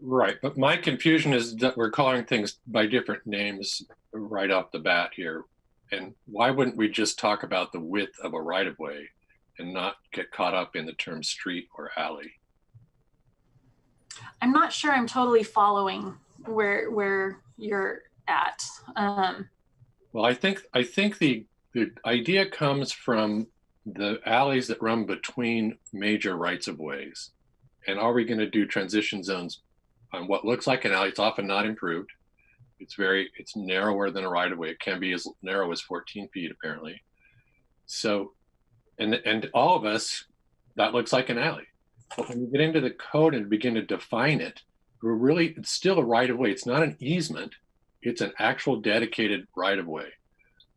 Right, but my confusion is that we're calling things by different names right off the bat here. And why wouldn't we just talk about the width of a right-of-way and not get caught up in the term street or alley? I'm not sure I'm totally following where you're at. Well, I think the idea comes from the alleys that run between major rights-of-ways. And are we going to do transition zones on what looks like an alley? It's often not improved. It's narrower than a right-of-way. It can be as narrow as 14 feet, apparently. So, and all of us, that looks like an alley. But when you get into the code and begin to define it, it's still a right-of-way. It's not an easement. It's an actual dedicated right-of-way.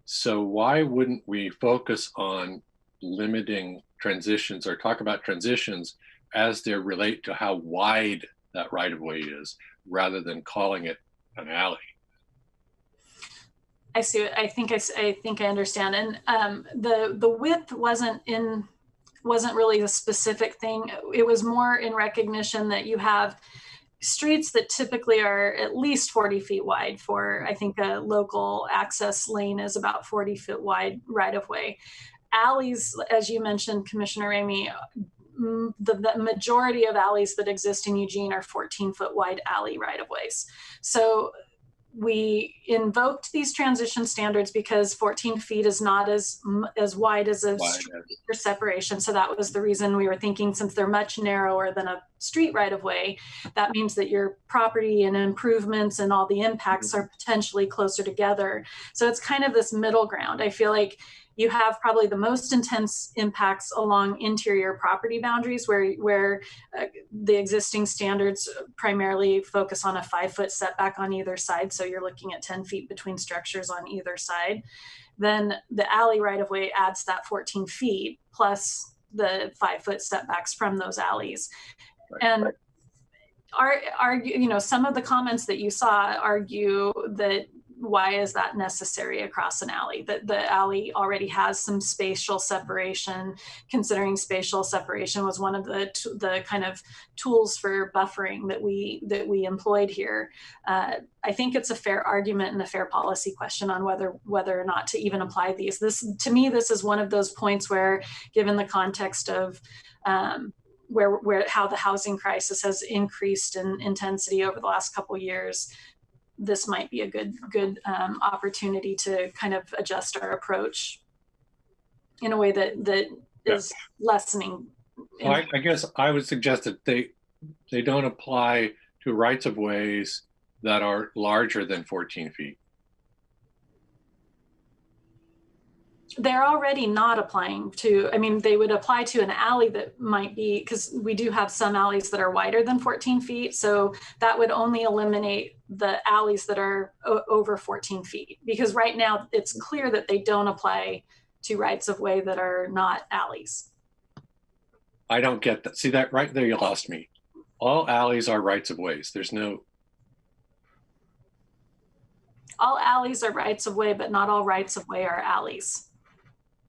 So why wouldn't we focus on limiting transitions or talk about transitions as they relate to how wide that right-of-way is, rather than calling it an alley. I see. I think I understand. And the width wasn't really a specific thing. It was more in recognition that you have streets that typically are at least 40 feet wide. For, I think, a local access lane is about 40 feet wide right of way. Alleys, as you mentioned, Commissioner Ramey, the majority of alleys that exist in Eugene are 14-foot wide alley right of ways. So we invoked these transition standards because 14 feet is not as wide as a street for separation. So that was the reason we were thinking, since they're much narrower than a street right of way, that means that your property and improvements and all the impacts are potentially closer together. So it's kind of this middle ground. I feel like you have probably the most intense impacts along interior property boundaries where the existing standards primarily focus on a 5-foot setback on either side. So you're looking at 10 feet between structures on either side. Then the alley right of way adds that 14 feet plus the 5-foot setbacks from those alleys. And argue, some of the comments that you saw argue that why is that necessary across an alley? That the alley already has some spatial separation, considering spatial separation was one of the kind of tools for buffering that we employed here. I think it's a fair argument and a fair policy question on whether or not to even apply these. To me, this is one of those points where, given the context of where how the housing crisis has increased in intensity over the last couple of years, this might be a good opportunity to kind of adjust our approach in a way that is lessening. Well, I guess I would suggest that they don't apply to rights of ways that are larger than 14 feet. They're already not applying to, they would apply to an alley that might be, because we do have some alleys that are wider than 14 feet. So that would only eliminate the alleys that are over 14 feet. Because right now it's clear that they don't apply to rights of way that are not alleys. I don't get that. See that right there, you lost me. All alleys are rights of ways. There's no. All alleys are rights of way, but not all rights of way are alleys.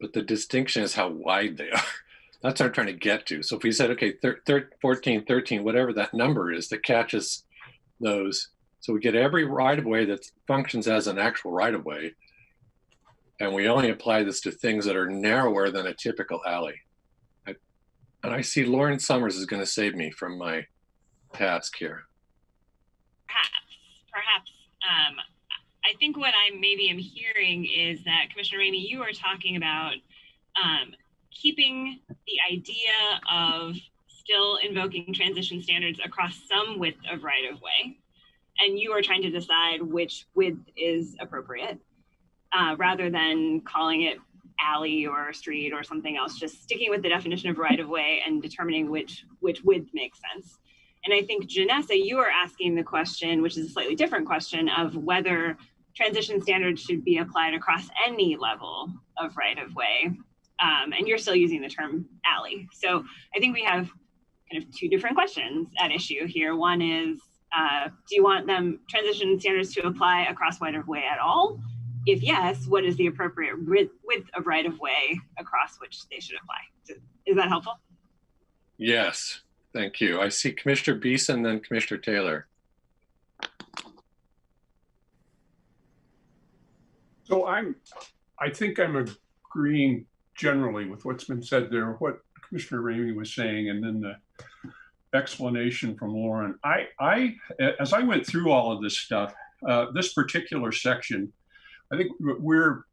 But the distinction is how wide they are. That's what I'm trying to get to. So if we said, okay, 14, 13, whatever that number is that catches those, so we get every right-of-way that functions as an actual right-of-way, and we only apply this to things that are narrower than a typical alley. And I see Lauren Summers is going to save me from my task here. Perhaps. I think what I maybe am hearing is that, Commissioner Ramey, you are talking about keeping the idea of still invoking transition standards across some width of right-of-way, and you are trying to decide which width is appropriate, rather than calling it alley or street or something else, just sticking with the definition of right-of-way and determining which width makes sense. And I think, Janessa, you are asking the question, which is a slightly different question, of whether transition standards should be applied across any level of right-of-way. And you're still using the term alley. So I think we have kind of two different questions at issue here. One is, do you want transition standards to apply across right-of-way at all? If yes, what is the appropriate width of right-of-way across which they should apply? Is that helpful? Yes, thank you. I see Commissioner Beeson, then Commissioner Taylor. So I think I'm agreeing generally with what's been said there, what Commissioner Ramey was saying, and then the explanation from Lauren. As I went through all of this stuff, this particular section, I think we're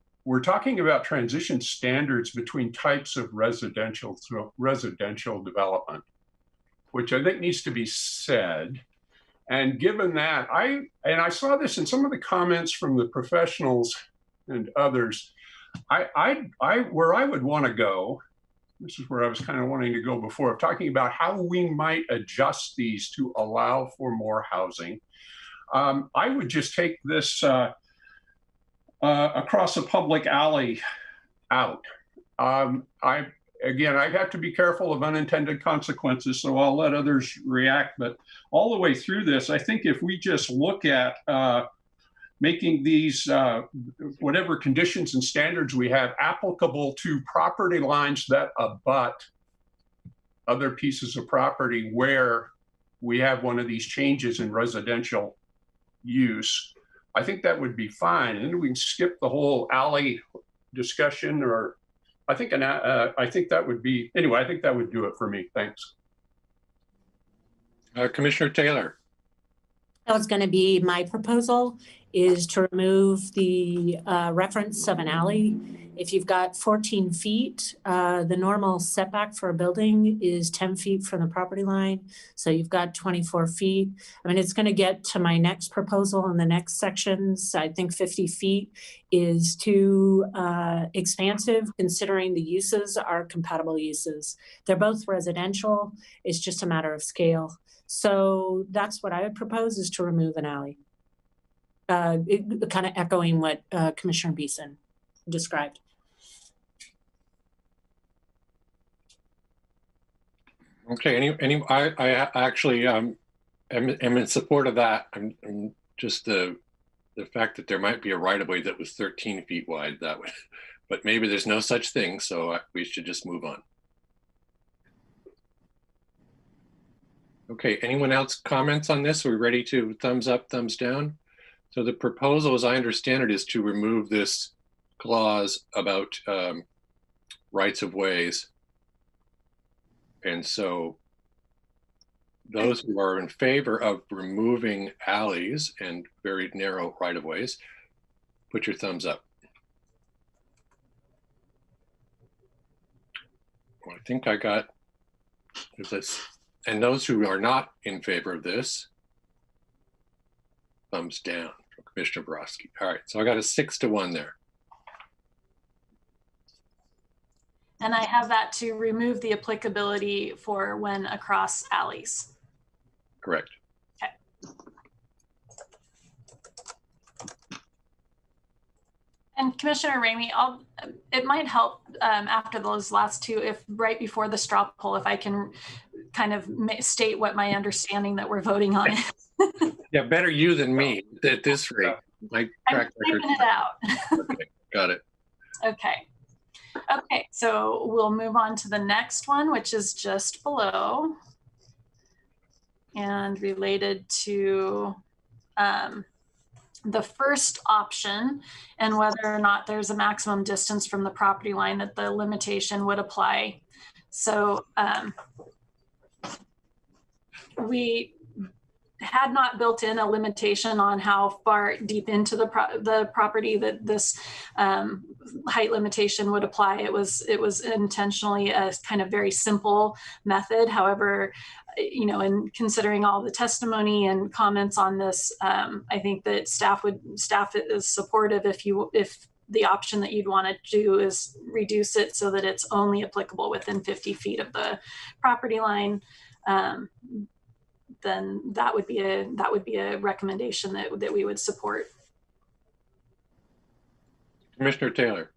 talking about transition standards between types of residential development, which I think needs to be said. And given that, I saw this in some of the comments from the professionals and others, where I would want to go, this is where I was kind of wanting to go before, of talking about how we might adjust these to allow for more housing. I would just take this across a public alley out. again, I have to be careful of unintended consequences, so I'll let others react. But all the way through this, I think if we just look at making these, whatever conditions and standards we have, applicable to property lines that abut other pieces of property where we have one of these changes in residential use, I think that would be fine. And then we can skip the whole alley discussion, or I think that would be, anyway, I think that would do it for me. Thanks. Commissioner Taylor. That was going to be my proposal, is to remove the reference of an alley. If you've got 14 feet, the normal setback for a building is 10 feet from the property line. So you've got 24 feet. I mean, it's going to get to my next proposal in the next sections. I think 50 feet is too expansive, considering the uses are compatible uses. They're both residential. It's just a matter of scale. So that's what I would propose, is to remove an alley. Kind of echoing what Commissioner Beeson described. Okay, I actually am in support of that. I'm just the fact that there might be a right-of-way that was 13 feet wide, that would, but maybe there's no such thing, so we should just move on. Okay, anyone else comments on this? Are we ready to thumbs up, thumbs down? So the proposal, as I understand it, is to remove this clause about rights of ways. And so those who are in favor of removing alleys and very narrow right of ways, put your thumbs up. Well, I think I got this. And those who are not in favor of this, thumbs down from Commissioner Borowski. All right, so I got a 6-1 there. And I have that to remove the applicability for when across alleys. Correct. Okay. And Commissioner Ramey, it might help after those last two, if right before the straw poll, if I can kind of state what my understanding that we're voting on is. Yeah, better you than me at this rate. My track record. I'm it out. Okay, got it. Okay. Okay, so we'll move on to the next one, which is just below and related to the first option and whether or not there's a maximum distance from the property line that the limitation would apply. So we had not built in a limitation on how far deep into the property that this height limitation would apply. It was intentionally a kind of very simple method. However, you know, in considering all the testimony and comments on this, I think that staff is supportive if the option that you'd want to do is reduce it so that it's only applicable within 50 feet of the property line. Then that would be a recommendation that we would support. Commissioner Taylor.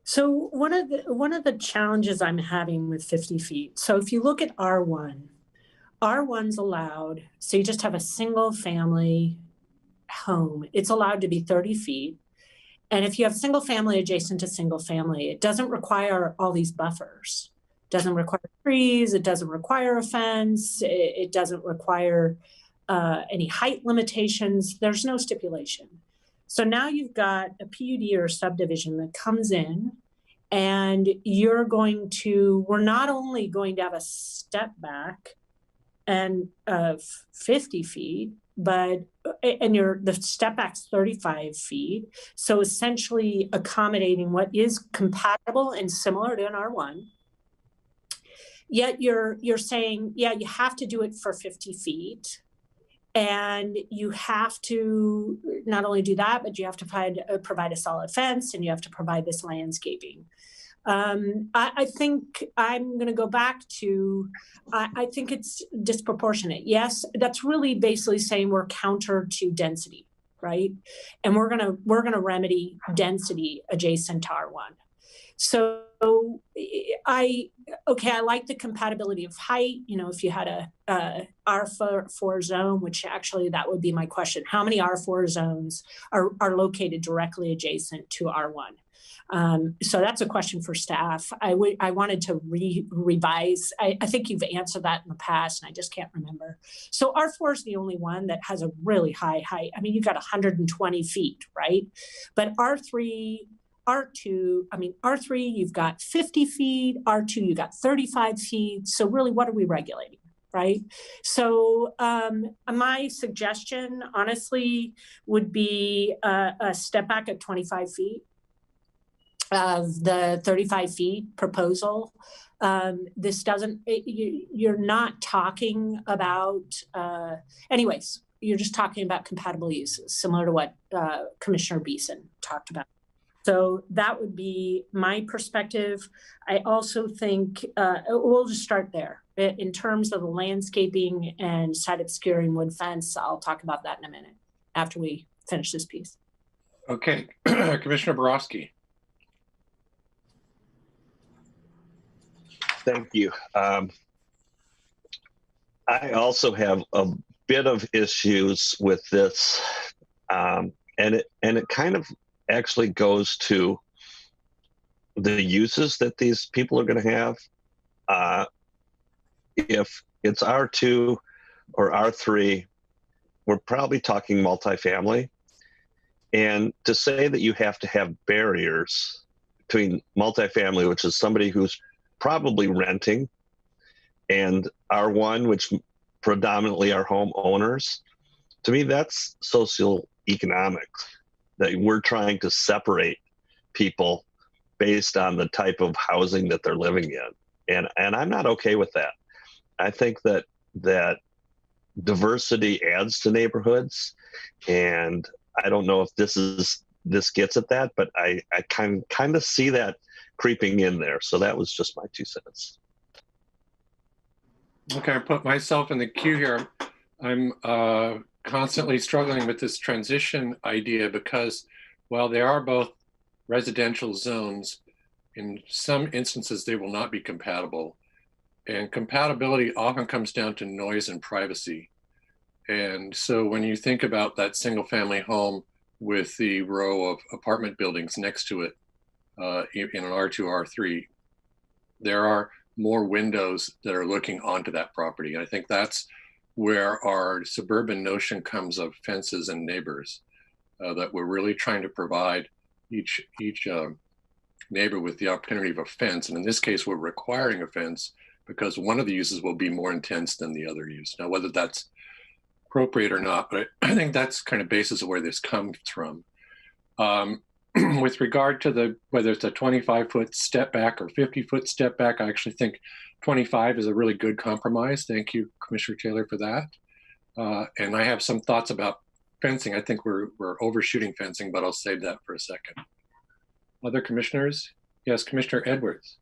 So one of the challenges I'm having with 50 feet. So if you look at R1's allowed. So you just have a single family home. It's allowed to be 30 feet. And if you have single family adjacent to single family, it doesn't require all these buffers. Doesn't require trees, it doesn't require a fence, it doesn't require any height limitations. There's no stipulation. So now you've got a PUD or subdivision that comes in, and we're not only going to have a step back and of 50 feet, and the step back's 35 feet. So essentially accommodating what is compatible and similar to an R1. Yet you're saying, yeah, you have to do it for 50 feet. And you have to not only do that, but you have to provide a solid fence, and you have to provide this landscaping. I think I'm going to go back to, I think it's disproportionate. Yes, that's really basically saying we're counter to density, right? And we're going to remedy density adjacent to R1. So I like the compatibility of height. You know, if you had a R4 zone, which actually that would be my question. How many R4 zones are located directly adjacent to R1? So that's a question for staff. I wanted to revise. I think you've answered that in the past, and I just can't remember. So R4 is the only one that has a really high height. I mean, you've got 120 feet, right? But R3, you've got 50 feet, R2, you've got 35 feet. So really, what are we regulating, right? So my suggestion, honestly, would be a step back at 25 feet of the 35 feet proposal. This doesn't, you're not talking about, anyways, you're just talking about compatible uses, similar to what Commissioner Beeson talked about. So that would be my perspective. I also think we'll just start there. In terms of the landscaping and side obscuring wood fence, I'll talk about that in a minute after we finish this piece. Okay, Commissioner Borowski. Thank you. I also have a bit of issues with this, and it kind of actually goes to the uses that these people are going to have. If it's R2 or R3, we're probably talking multifamily. And to say that you have to have barriers between multifamily, which is somebody who's probably renting, and R1, which predominantly are homeowners, to me, that's socioeconomic, that we're trying to separate people based on the type of housing that they're living in. And I'm not okay with that. I think that diversity adds to neighborhoods, and I don't know if this gets at that, but I kind of see that creeping in there. So that was just my 2 cents. Okay, I put myself in the queue here. I'm constantly struggling with this transition idea because while they are both residential zones, in some instances they will not be compatible. And compatibility often comes down to noise and privacy. And so when you think about that single family home with the row of apartment buildings next to it in an R2, R3, there are more windows that are looking onto that property. And I think that's where our suburban notion comes of fences and neighbors, that we're really trying to provide each neighbor with the opportunity of a fence. And in this case, we're requiring a fence because one of the uses will be more intense than the other use. Now, whether that's appropriate or not, but I think that's kind of basis of where this comes from. With regard to whether it's a 25-foot step back or 50-foot step back, I actually think 25 is a really good compromise. Thank you, Commissioner Taylor, for that. And I have some thoughts about fencing. I think we're overshooting fencing, but I'll save that for a second. Other commissioners? Yes, Commissioner Edwards.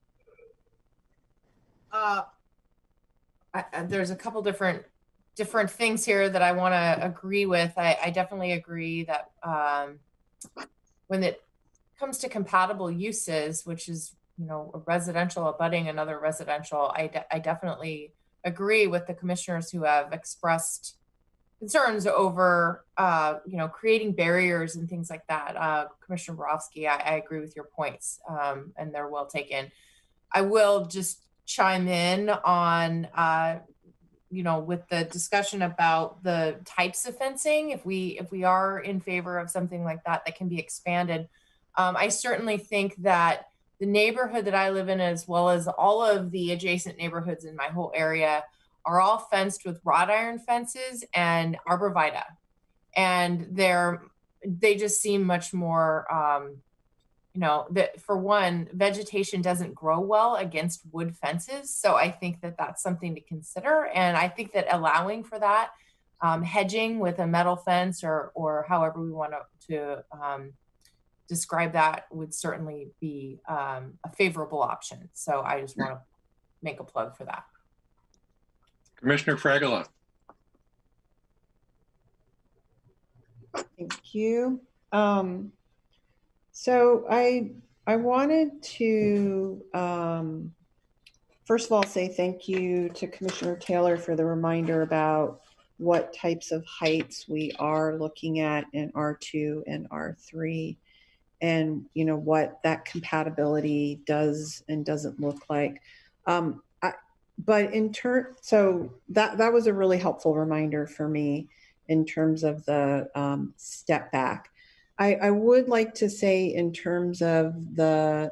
There's a couple different things here that I want to agree with. I definitely agree that when it comes to compatible uses, which is, you know, a residential abutting another residential, I definitely agree with the commissioners who have expressed concerns over, you know, creating barriers and things like that. Commissioner Borowski, I agree with your points, and they're well taken. I will just chime in on, you know, with the discussion about the types of fencing. If we are in favor of something like that can be expanded, I certainly think that the neighborhood that I live in, as well as all of the adjacent neighborhoods in my whole area, are all fenced with wrought iron fences and arborvitae, and they just seem much more, you know, that for one, vegetation doesn't grow well against wood fences. So I think that that's something to consider. And I think that allowing for that, hedging with a metal fence or however we want to describe that would certainly be a favorable option. So I just want to make a plug for that. Commissioner Fragola. Thank you. So I I wanted to, first of all, say thank you to Commissioner Taylor for the reminder about what types of heights we are looking at in R2 and R3, and what that compatibility does and doesn't look like. But in turn, so that was a really helpful reminder for me in terms of the step back. I would like to say in terms of the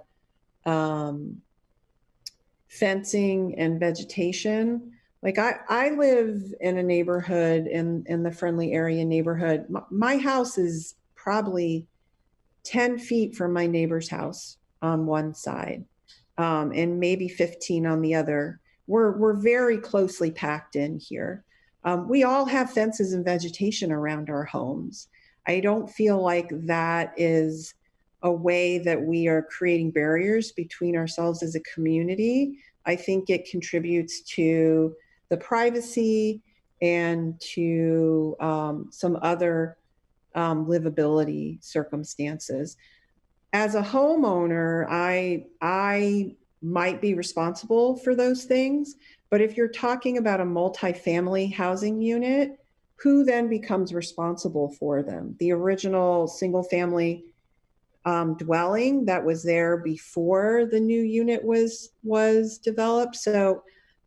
fencing and vegetation, like I live in a neighborhood in the Friendly Area neighborhood. My house is probably 10 feet from my neighbor's house on one side, and maybe 15 on the other. We're very closely packed in here. We all have fences and vegetation around our homes. I don't feel like that is a way that we are creating barriers between ourselves as a community. I think it contributes to the privacy and to some other livability circumstances. As a homeowner, I might be responsible for those things, but if you're talking about a multifamily housing unit, who then becomes responsible for them? The original single family dwelling that was there before the new unit was developed. So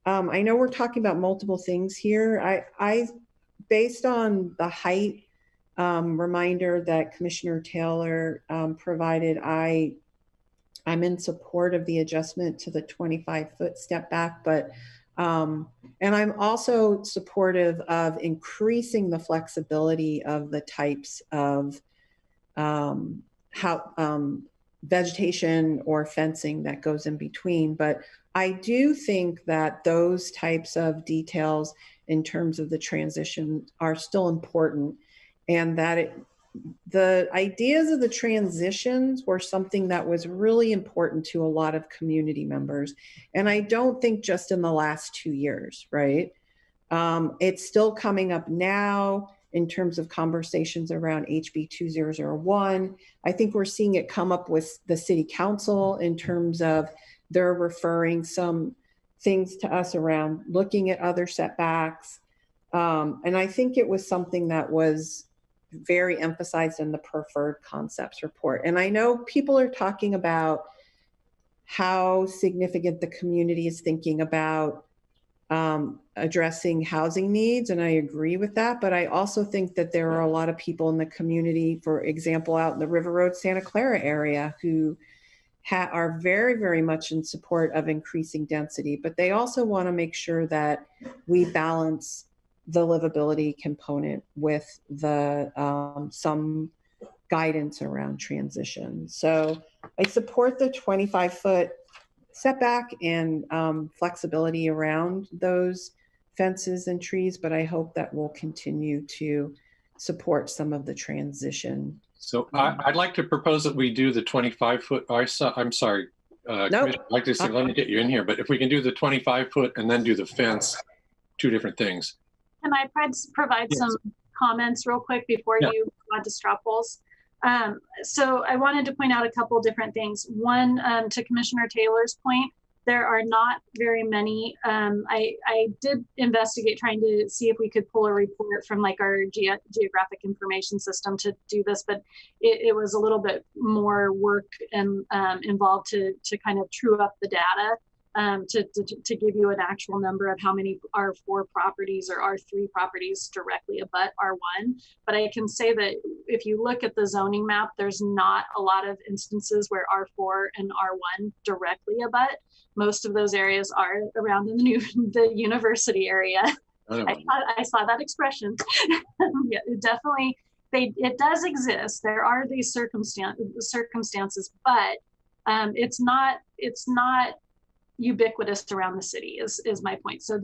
I know we're talking about multiple things here. I based on the height reminder that Commissioner Taylor provided, I'm in support of the adjustment to the 25-foot step back, but and I'm also supportive of increasing the flexibility of the types of vegetation or fencing that goes in between. But I do think that those types of details in terms of the transition are still important, and that the ideas of the transitions were something that was really important to a lot of community members. And I don't think just in the last 2 years, right? It's still coming up now in terms of conversations around HB 2001. I think we're seeing it come up with the city council in terms of they're referring some things to us around looking at other setbacks. And I think it was something that was very emphasized in the preferred concepts report. And I know people are talking about how significant the community is thinking about addressing housing needs, and I agree with that. But I also think that there are a lot of people in the community, for example, out in the River Road, Santa Clara area, who are very, very much in support of increasing density, but they also want to make sure that we balance the livability component with the some guidance around transition. So I support the 25-foot setback and flexibility around those fences and trees, but I hope that we'll continue to support some of the transition. So I'd like to propose that we do the 25-foot. I'm sorry, nope. I'd like to say, let me get you in here, but if we can do the 25-foot and then do the fence, two different things. Can I provide Yes. some comments real quick before you go on to straw polls? So I wanted to point out a couple different things. One, to Commissioner Taylor's point, there are not very many. I did investigate trying to see if we could pull a report from like our geographic information system to do this, but it was a little bit more work and involved to kind of true up the data. To give you an actual number of how many R4 properties or R3 properties directly abut R1. But I can say that if you look at the zoning map, there's not a lot of instances where R4 and R1 directly abut. Most of those areas are around in the university area. I saw that expression. Yeah, definitely, it does exist. There are these circumstances, but it's not ubiquitous around the city is my point. So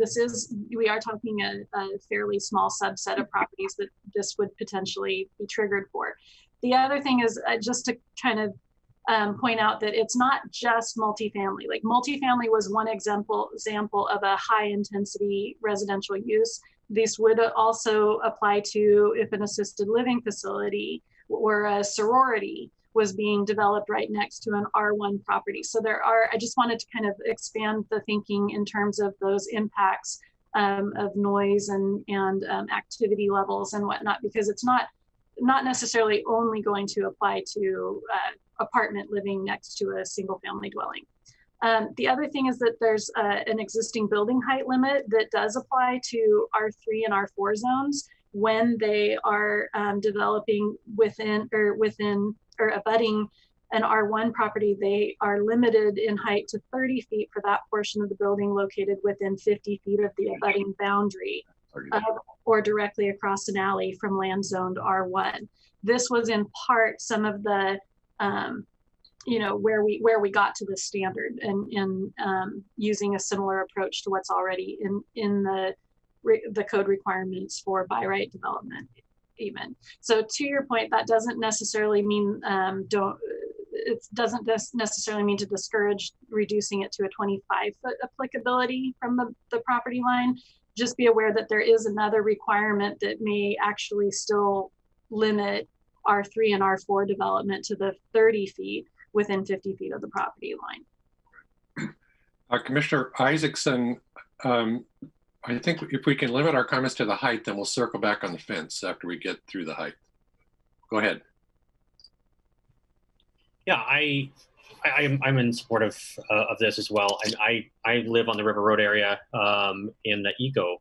we are talking a fairly small subset of properties that this would potentially be triggered for. The other thing is just to kind of point out that it's not just multifamily. Like multifamily was one example of a high intensity residential use. This would also apply to if an assisted living facility or a sorority was being developed right next to an R1 property. So I just wanted to kind of expand the thinking in terms of those impacts of noise and activity levels and whatnot, because it's not necessarily only going to apply to apartment living next to a single family dwelling. The other thing is that there's an existing building height limit that does apply to R3 and R4 zones when they are developing within or abutting an R1 property. They are limited in height to 30 feet for that portion of the building located within 50 feet of the abutting boundary or directly across an alley from land zoned R1. This was in part some of the where we got to this standard and using a similar approach to what's already in the code requirements for by right development even. So to your point, that doesn't necessarily mean necessarily mean to discourage reducing it to a 25-foot applicability from the property line. Just be aware that there is another requirement that may actually still limit R3 and R4 development to the 30 feet within 50 feet of the property line. Commissioner Isaacson, I think if we can limit our comments to the height, then we'll circle back on the fence after we get through the height. Go ahead. Yeah, I'm in support of this as well. And I live on the River Road area in the eco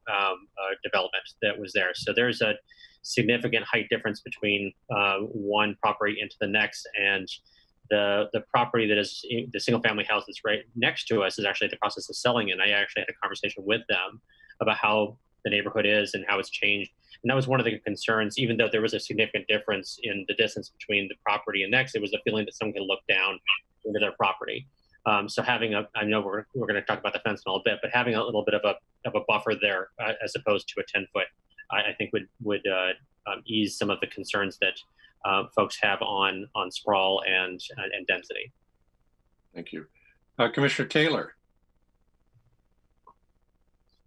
development that was there. So there's a significant height difference between one property into the next, and the property that is the single family house that's right next to us is actually in the process of selling, and I actually had a conversation with them about how the neighborhood is and how it's changed. And that was one of the concerns. Even though there was a significant difference in the distance between the property and next, it was a feeling that someone could look down into their property. So having I know we're going to talk about the fence in a little bit, but having a little bit of a buffer there as opposed to a 10-foot, I think would ease some of the concerns that folks have on sprawl and density. Thank you. Commissioner Taylor.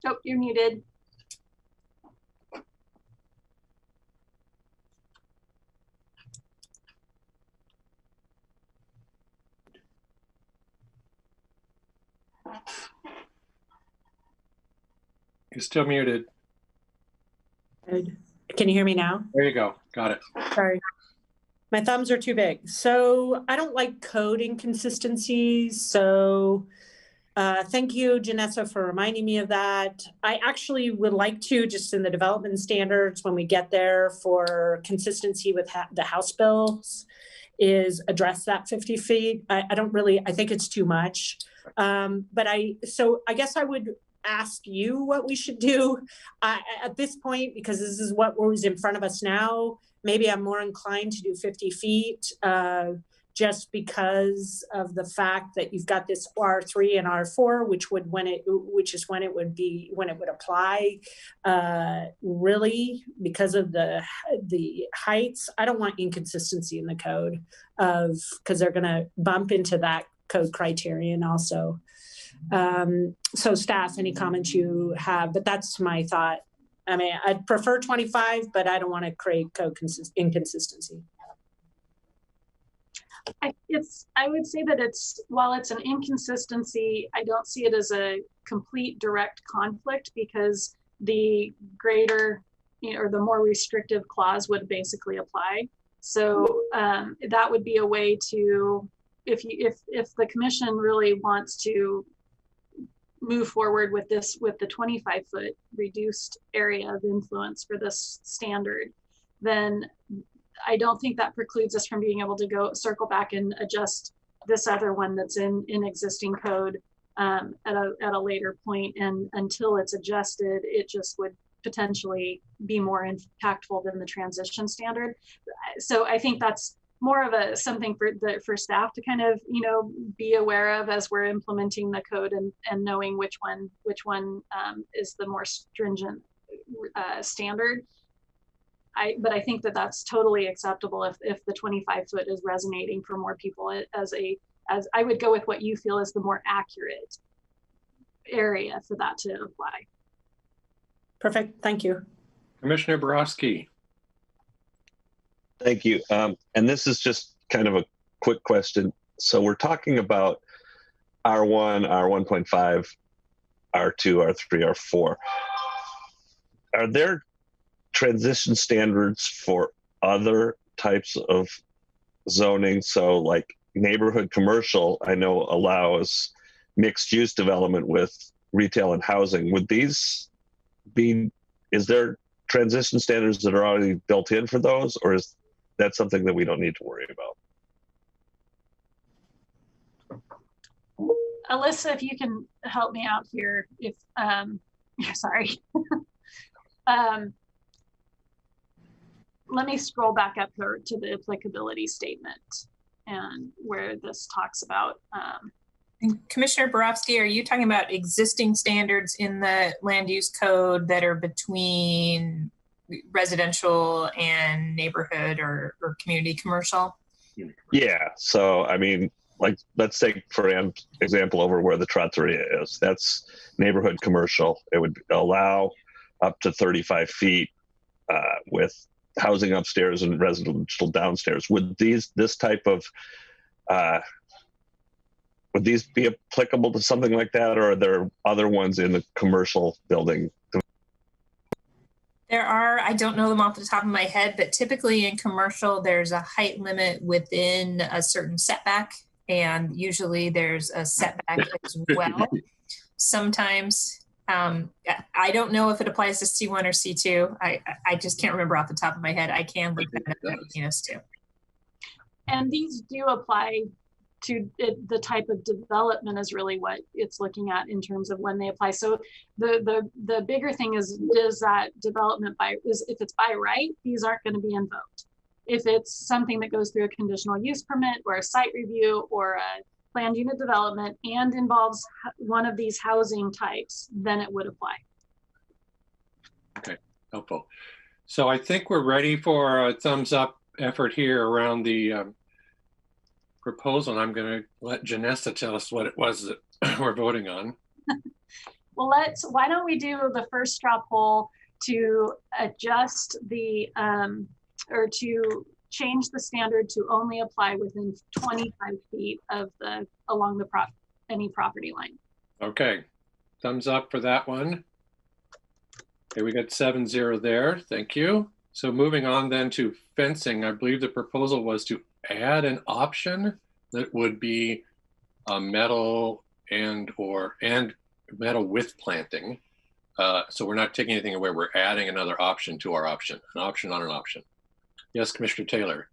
Oh, you're muted. You're still muted. Good. Can you hear me now? There you go. Got it. Sorry. My thumbs are too big. So I don't like code inconsistencies. So thank you, Janessa, for reminding me of that. I actually would like to, just in the development standards, when we get there for consistency with the House bills, is address that 50 feet. I think it's too much. So I guess I would ask you what we should do at this point, because this is what was in front of us now. Maybe I'm more inclined to do 50 feet just because of the fact that you've got this R3 and R4, which is when it would apply. Really, because of the heights, I don't want inconsistency in the code because they're going to bump into that code criterion also. So staff, any comments you have? But that's my thought. I mean, I'd prefer 25, but I don't want to create code inconsistency. I would say that while it's an inconsistency, I don't see it as a complete direct conflict, because the greater, or the more restrictive clause would basically apply. So that would be a way to, if the commission really wants to move forward with the 25-foot reduced area of influence for this standard, then I don't think that precludes us from being able to go circle back and adjust this other one that's in existing code at a later point. And until it's adjusted, it just would potentially be more impactful than the transition standard. So I think that's more of something for staff to kind of be aware of as we're implementing the code and knowing which one is the more stringent standard. But I think that that's totally acceptable if the 25-foot is resonating for more people as I would go with what you feel is the more accurate area for that to apply. Perfect. Thank you. Commissioner Borowski. Thank you. And this is just kind of a quick question. So we're talking about R1, R1.5, R2, R3, R4. Are there transition standards for other types of zoning? So like neighborhood commercial, I know allows mixed use development with retail and housing. Would these be, is there transition standards that are already built in for those, or is that something that we don't need to worry about? Alyssa, if you can help me out here, if sorry. Let me scroll back up here to the applicability statement and where this talks about. Commissioner Borofsky, are you talking about existing standards in the land use code that are between residential and neighborhood or community commercial? Yeah, so I mean, like, let's take for example over where the trattoria is. That's neighborhood commercial. It would allow up to 35 feet with housing upstairs and residential downstairs. Would this type of would these be applicable to something like that, or are there other ones in the commercial building? There are, I don't know them off the top of my head, but typically in commercial, there's a height limit within a certain setback, and usually there's a setback as well. Sometimes, I don't know if it applies to C1 or C2. I just can't remember off the top of my head. I can look that up too. And these do apply to the type of development is really what it's looking at in terms of when they apply. So the bigger thing is, does that development if it's by right, these aren't going to be invoked. If it's something that goes through a conditional use permit or a site review or a planned unit development and involves one of these housing types, then it would apply. Okay, helpful. So I think we're ready for a thumbs up effort here around the proposal. And I'm going to let Janessa tell us what it was that we're voting on. Well, why don't we do the first straw poll to adjust the, or to change the standard to only apply within 25 feet of along any property line. Okay, thumbs up for that one. Okay, we got 7-0 there, thank you. So moving on then to fencing, I believe the proposal was to add an option that would be metal and metal with planting. So we're not taking anything away, we're adding another option to our option, an option on an option. Yes, Commissioner Taylor.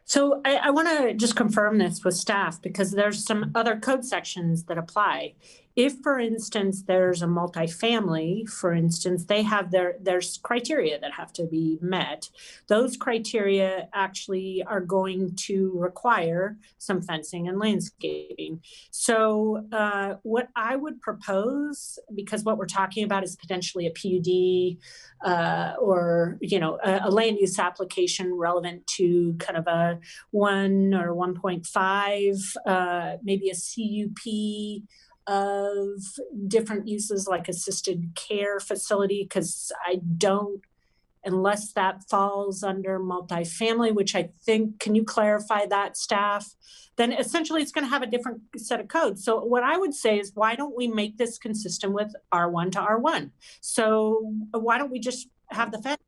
So I want to just confirm this with staff because there's some other code sections that apply. If, for instance, there's a multifamily, for instance, they have there's criteria that have to be met. Those criteria actually are going to require some fencing and landscaping. So what I would propose, because what we're talking about is potentially a PUD or a land use application relevant to kind of a 1 or 1.5, maybe a CUP of different uses like assisted care facility, because I don't, unless that falls under multifamily, which I think, can you clarify that, staff? Then essentially it's going to have a different set of codes. So what I would say is, why don't we make this consistent with R1 to R1? So why don't we just have the fence?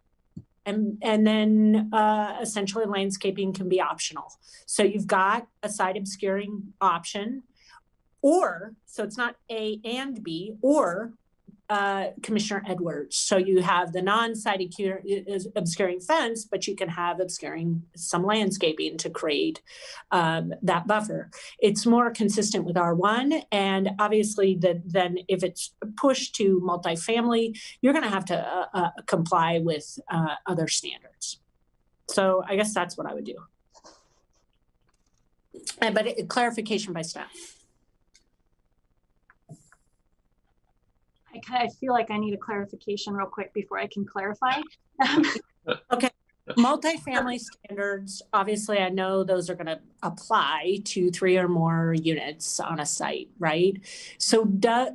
And then essentially landscaping can be optional. So you've got a site obscuring option, or, so it's not A and B, or Commissioner Edwards. So you have the non-site obscuring fence, but you can have obscuring some landscaping to create that buffer. It's more consistent with R1, and obviously then if it's pushed to multifamily, you're going to have to comply with other standards. So I guess that's what I would do. But clarification by staff. I feel like I need a clarification real quick before I can clarify. Okay. Multifamily standards, obviously, I know those are going to apply to 3 or more units on a site, right? So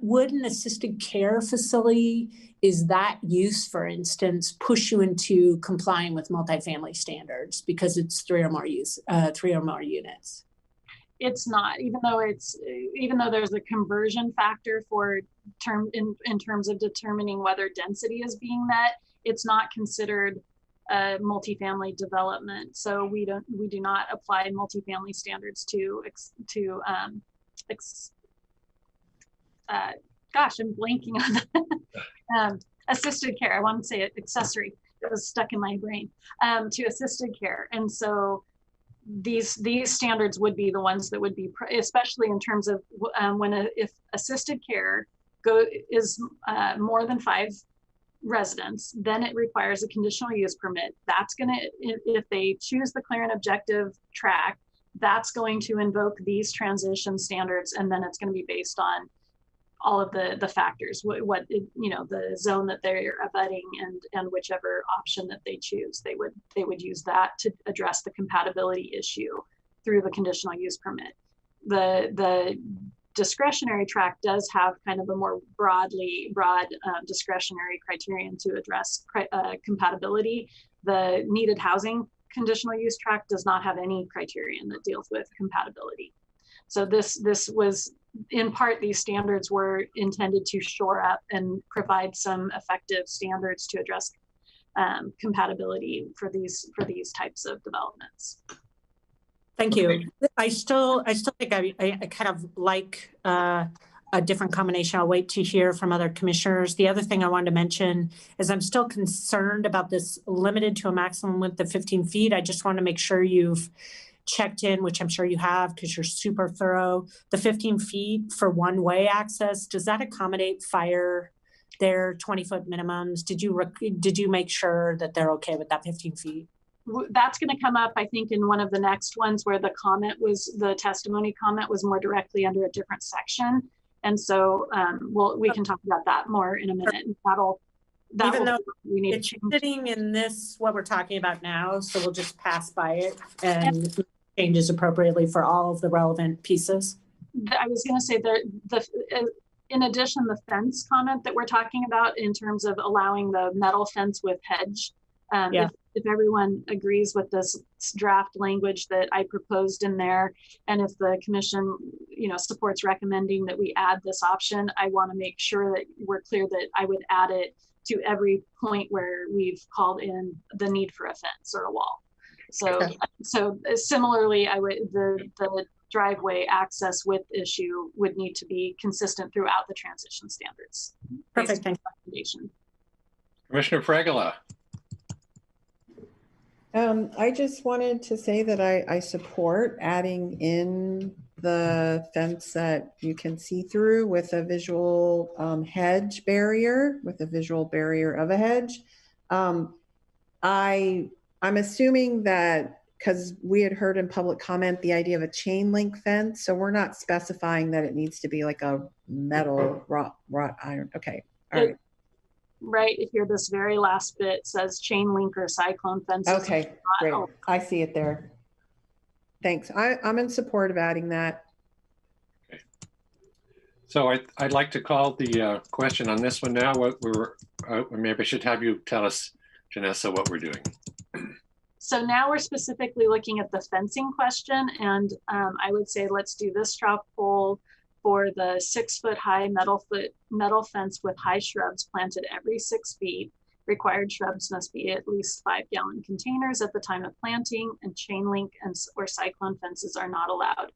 would an assisted care facility, is that use, for instance, push you into complying with multifamily standards because it's 3 or more units? It's not, even though there's a conversion factor for in terms of determining whether density is being met, it's not considered multifamily development. So we do not apply multifamily standards to gosh, I'm blanking on that. Assisted care. I want to say it, accessory. It was stuck in my brain. To assisted care, and so these standards would be the ones that would be, especially in terms of if assisted care is more than 5 residents, then it requires a conditional use permit. That's going to, if they choose the clear and objective track, that's going to invoke these transition standards, and then it's going to be based on all of the factors, the zone that they're abutting, and whichever option that they choose, they would use that to address the compatibility issue through the conditional use permit. The discretionary track does have kind of a more broad discretionary criterion to address compatibility. The needed housing conditional use track does not have any criterion that deals with compatibility. So this was, in part, these standards were intended to shore up and provide some effective standards to address compatibility for these types of developments. Thank you. I still think I kind of like a different combination. I'll wait to hear from other commissioners. The other thing I wanted to mention is I'm still concerned about this limited to a maximum width of 15 feet. I just want to make sure you've checked in, which I'm sure you have because you're super thorough. The 15 feet for one-way access, does that accommodate fire? Their 20-foot minimums? Did you make sure that they're okay with that 15 feet? That's going to come up, I think, in one of the next ones where the testimony comment was more directly under a different section. And so we can talk about that more in a minute. Even though we need it's sitting in this, what we're talking about now, so we'll just pass by it and changes appropriately for all of the relevant pieces. I was going to say that in addition, the fence comment that we're talking about in terms of allowing the metal fence with hedge, if everyone agrees with this draft language that I proposed in there, and if the commission, supports recommending that we add this option, I want to make sure that we're clear that I would add it to every point where we've called in the need for a fence or a wall. So similarly, the driveway access width issue would need to be consistent throughout the transition standards. Perfect. Thank you. Commissioner Fragola. I just wanted to say that I support adding in the fence that you can see through with a visual hedge barrier, with a visual barrier of a hedge. I'm assuming that because we had heard in public comment the idea of a chain link fence, so we're not specifying that it needs to be like a metal wrought iron. Okay, all right. Right here, this very last bit says chain link or cyclone fences. Okay, great. I see it there. Thanks. I'm in support of adding that. Okay. So I'd like to call the question on this one now. Maybe I should have you tell us, Janessa, what we're doing. So now we're specifically looking at the fencing question, and I would say let's do this straw poll for the 6-foot high metal fence with high shrubs planted every 6 feet. Required shrubs must be at least 5-gallon containers at the time of planting, and chain link or cyclone fences are not allowed.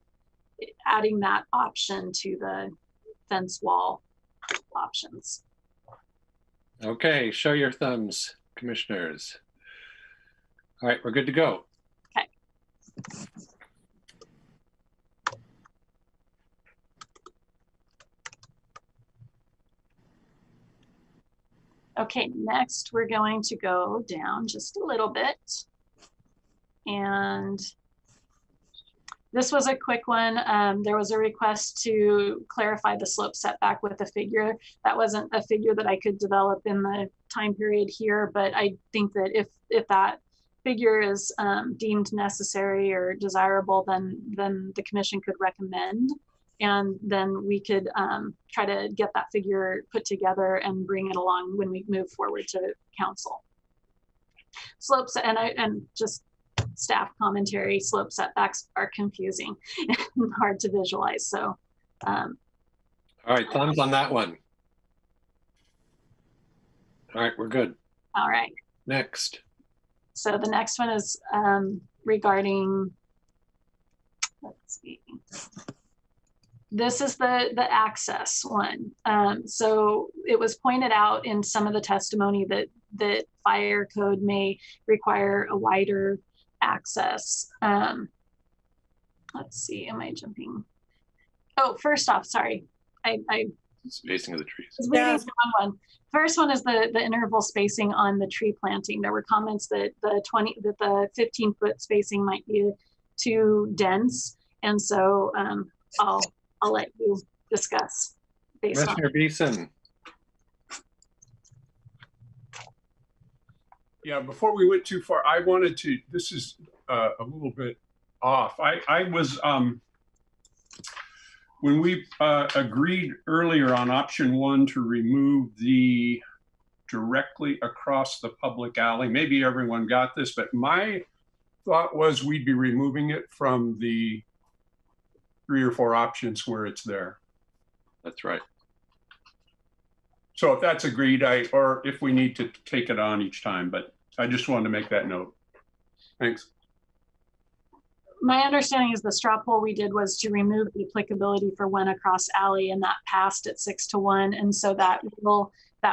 Adding that option to the fence wall options. Okay, show your thumbs, commissioners. All right, we're good to go. Okay. Okay, next we're going to go down just a little bit. And this was a quick one. There was a request to clarify the slope setback with a figure. That wasn't a figure that I could develop in the time period here, but I think that if that figure is deemed necessary or desirable, then the commission could recommend, and then we could try to get that figure put together and bring it along when we move forward to council. Slopes and just staff commentary, slope setbacks are confusing and hard to visualize. So, all right, thumbs on that one. All right, we're good. All right. Next. So the next one is regarding, let's see. This is the access one. So it was pointed out in some of the testimony that fire code may require a wider access. Let's see, am I jumping? Oh, first off, sorry. Spacing of the trees. Yeah. The wrong one. First one is the interval spacing on the tree planting. There were comments that the 15-foot spacing might be too dense, and so I'll let you discuss based on. Commissioner Beeson. Yeah, before we went too far, I wanted to, this is a little bit off. I was, when we agreed earlier on option 1 to remove the directly across the public alley, maybe everyone got this, but my thought was we'd be removing it from the 3 or 4 options where it's there. That's right. So if that's agreed, or if we need to take it on each time, but I just wanted to make that note. Thanks. My understanding is the straw poll we did was to remove the applicability for when across alley, and that passed at 6-1. And so that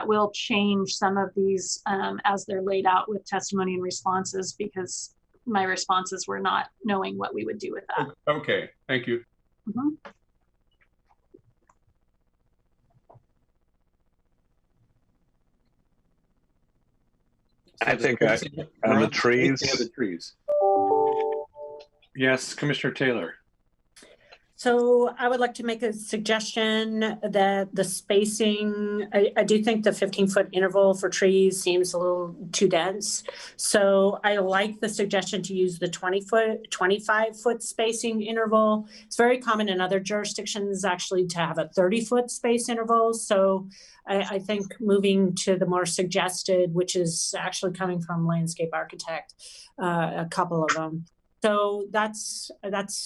will change some of these as they're laid out with testimony and responses, because my responses were not knowing what we would do with that. Okay, thank you. Mm-hmm. I think on the trees. The trees. Yes, Commissioner Taylor. So I would like to make a suggestion that the spacing, I do think the 15-foot interval for trees seems a little too dense. So I like the suggestion to use the 25-foot spacing interval. It's very common in other jurisdictions actually to have a 30-foot space interval. So I think moving to the more suggested, which is actually coming from landscape architect, a couple of them. So that's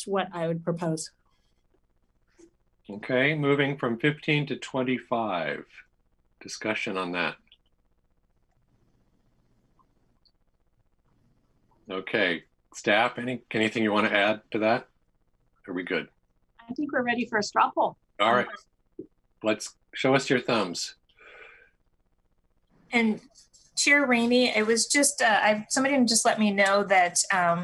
what I would propose. Okay, moving from 15 to 25. Discussion on that. Okay, staff, anything you want to add to that? Are we good? I think we're ready for a straw poll. All right, let's show us your thumbs. And Chair Rainey, it was just, somebody just let me know that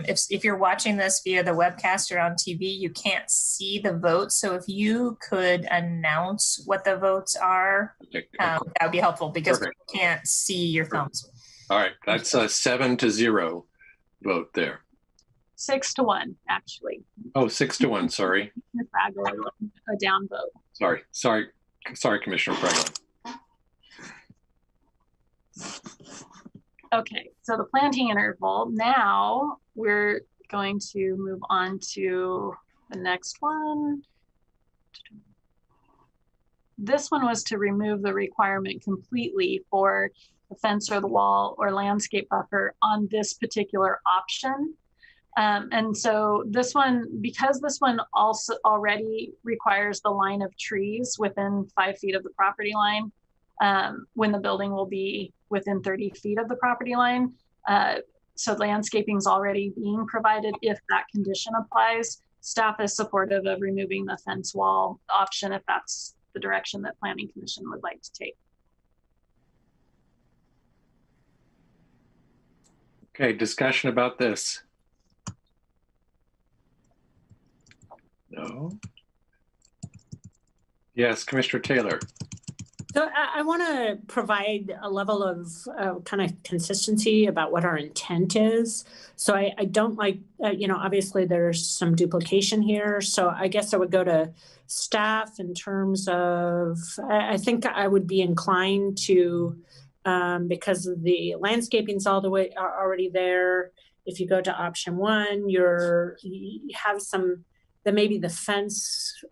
if you're watching this via the webcast or on TV, you can't see the votes. So if you could announce what the votes are, that would be helpful, because we can't see your thumbs. All right, that's a 7-0 vote there. 6-1, actually. Oh, 6-1, sorry. A down vote. Sorry, Commissioner Fraglin. Okay, so the planting interval. Now we're going to move on to the next one. This one was to remove the requirement completely for the fence or the wall or landscape buffer on this particular option. And so this one, because this one also already requires the line of trees within 5 feet of the property line, when the building will be within 30 feet of the property line. So landscaping is already being provided if that condition applies. Staff is supportive of removing the fence wall option if that's the direction that Planning Commission would like to take. Okay, discussion about this. No? Yes, Commissioner Taylor. So I want to provide a level of kind of consistency about what our intent is. So I don't like, obviously there's some duplication here. So I guess I would go to staff in terms of, I think I would be inclined to, because the landscaping's all the way already there, If you go to option 1, you have some, then maybe the fence.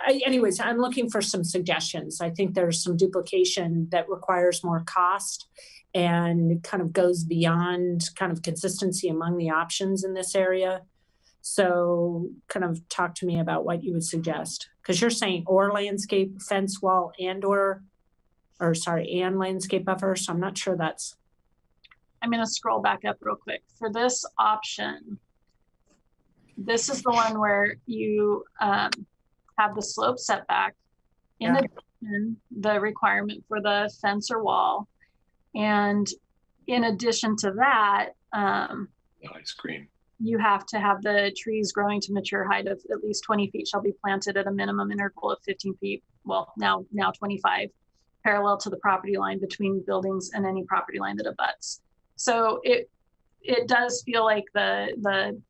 Anyways, I'm looking for some suggestions. I think there's some duplication that requires more cost and kind of goes beyond kind of consistency among the options in this area. So kind of talk to me about what you would suggest, because you're saying or landscape fence wall and landscape buffer. So I'm not sure that's. I'm going to scroll back up real quick. For this option, this is the one where you have the slope setback, in addition, the requirement for the fence or wall. And in addition to that, Ice cream. You have to have the trees growing to mature height of at least 20 feet shall be planted at a minimum interval of 15 feet. Well, now 25, parallel to the property line between buildings and any property line that abuts. So it does feel like the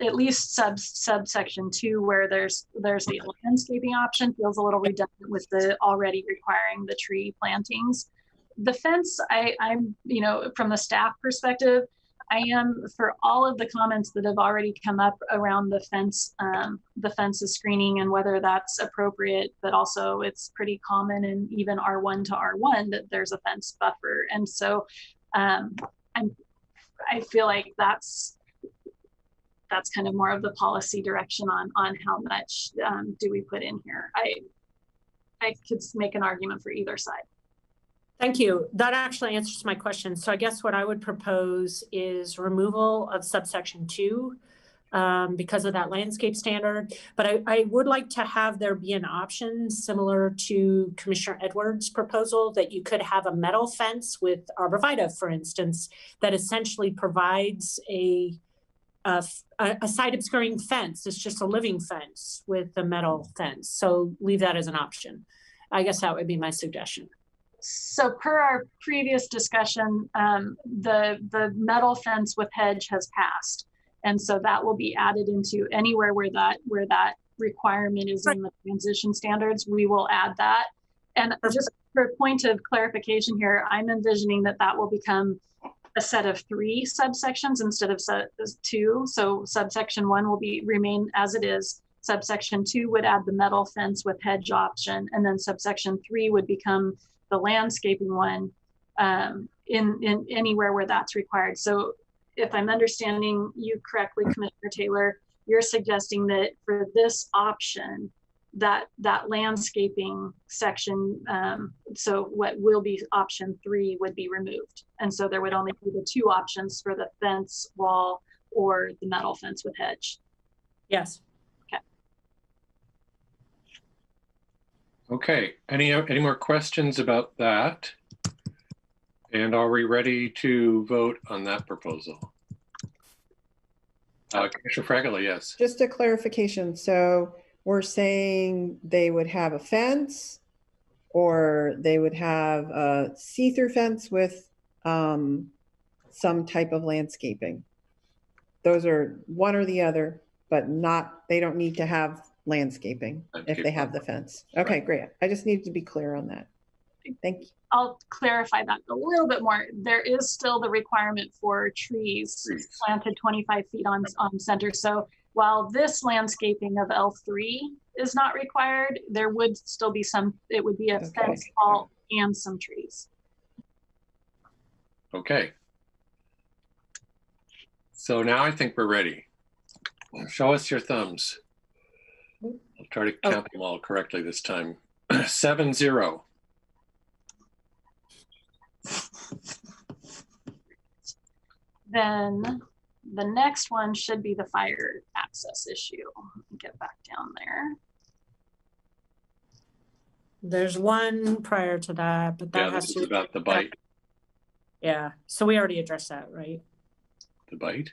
at least subsection 2, where there's the landscaping option, feels a little redundant with the already requiring the tree plantings. The fence, I'm from the staff perspective, I am for all of the comments that have already come up around the fences screening and whether that's appropriate, but also it's pretty common in even R1 to R1 that there's a fence buffer. And so I feel like that's kind of more of the policy direction on how much do we put in here. I could make an argument for either side. Thank you. That actually answers my question. So I guess what I would propose is removal of subsection 2 because of that landscape standard. But I would like to have there be an option similar to Commissioner Edwards' proposal that you could have a metal fence with arborvitae, for instance, that essentially provides a side obscuring fence. It's just a living fence with a metal fence. So leave that as an option. I guess that would be my suggestion. So per our previous discussion, the metal fence with hedge has passed. And so that will be added into anywhere where that requirement is in the transition standards, we will add that. And just for a point of clarification here, I'm envisioning that will become a set of 3 subsections instead of 2. So subsection 1 will remain as it is. Subsection 2 would add the metal fence with hedge option. And then subsection 3 would become the landscaping one in anywhere where that's required. So if I'm understanding you correctly, Commissioner Taylor, you're suggesting that for this option, that landscaping section, so what will be option 3 would be removed. And so there would only be the 2 options for the fence wall or the metal fence with hedge. Yes. Okay, any more questions about that? And are we ready to vote on that proposal? Commissioner Fragola, yes. Just a clarification. So we're saying they would have a fence or they would have a see-through fence with some type of landscaping. Those are one or the other, but they don't need to have landscaping if they have the fence. Okay, great. I just needed to be clear on that. Thank you. I'll clarify that a little bit more. There is still the requirement for trees planted 25 feet on center. So while this landscaping of L3 is not required, there would still be it would be a fence wall and some trees. Okay. So now I think we're ready. Show us your thumbs. I'll try to count them all correctly this time. 7-0. Then the next one should be the fire access issue. Let me get back down there. There's one prior to that, but that has this to is about the bite. Yeah, so we already addressed that, right? The bite?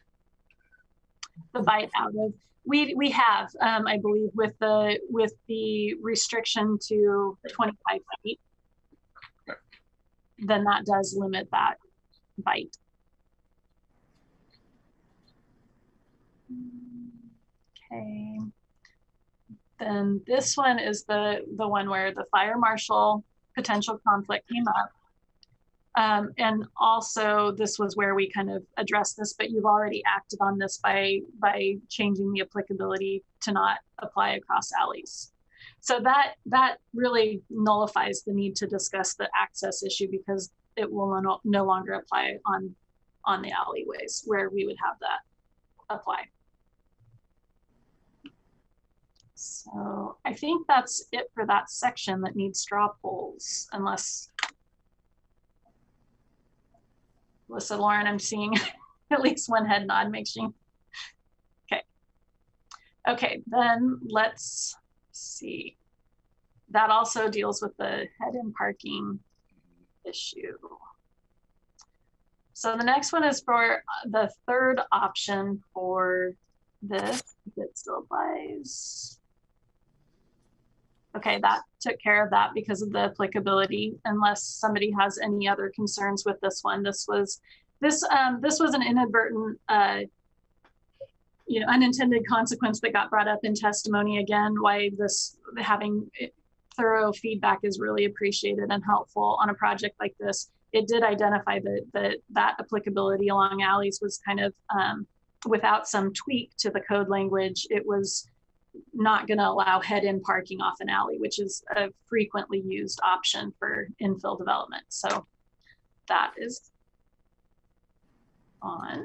The bite out of we have, I believe, with the restriction to 25 feet, then that does limit that bite. Okay. Then this one is the one where the fire marshal potential conflict came up. And also, this was where we kind of addressed this, but you've already acted on this by changing the applicability to not apply across alleys. So that really nullifies the need to discuss the access issue, because it will no longer apply on the alleyways where we would have that apply. So I think that's it for that section that needs straw polls, unless, Melissa, Lauren, I'm seeing at least one head nod, make sure. Okay. Okay, then let's see. That also deals with the head-in parking issue. So the next one is for the third option for this. It still applies. Okay, that took care of that because of the applicability, unless somebody has any other concerns with this one. This was an inadvertent, unintended consequence that got brought up in testimony. Again, why this having thorough feedback is really appreciated and helpful on a project like this. It did identify that applicability along alleys was kind of without some tweak to the code language. It was not going to allow head-in parking off an alley, which is a frequently used option for infill development. So that is on.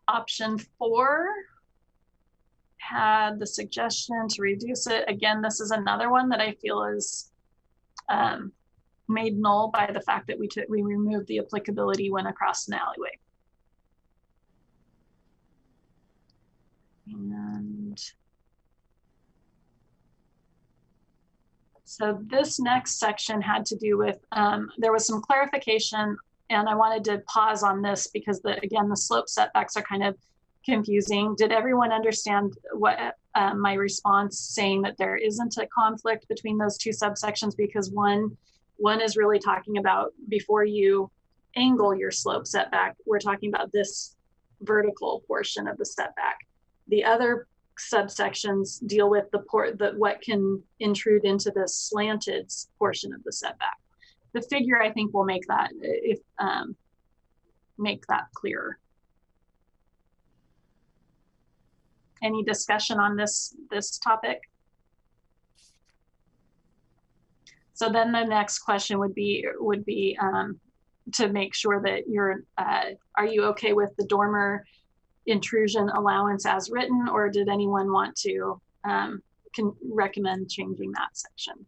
Option 4 had the suggestion to reduce it. Again, this is another one that I feel is made null by the fact that we removed the applicability when across an alleyway. And so this next section had to do with, there was some clarification, and I wanted to pause on this because again, the slope setbacks are kind of confusing. Did everyone understand what my response saying that there isn't a conflict between those two subsections? Because one is really talking about before you angle your slope setback, we're talking about this vertical portion of the setback. The other subsections deal with what can intrude into the slanted portion of the setback. The figure, I think, will make that clearer. Any discussion on this topic? So then the next question would be to make sure that are you okay with the dormer intrusion allowance as written, or did anyone want to recommend changing that section?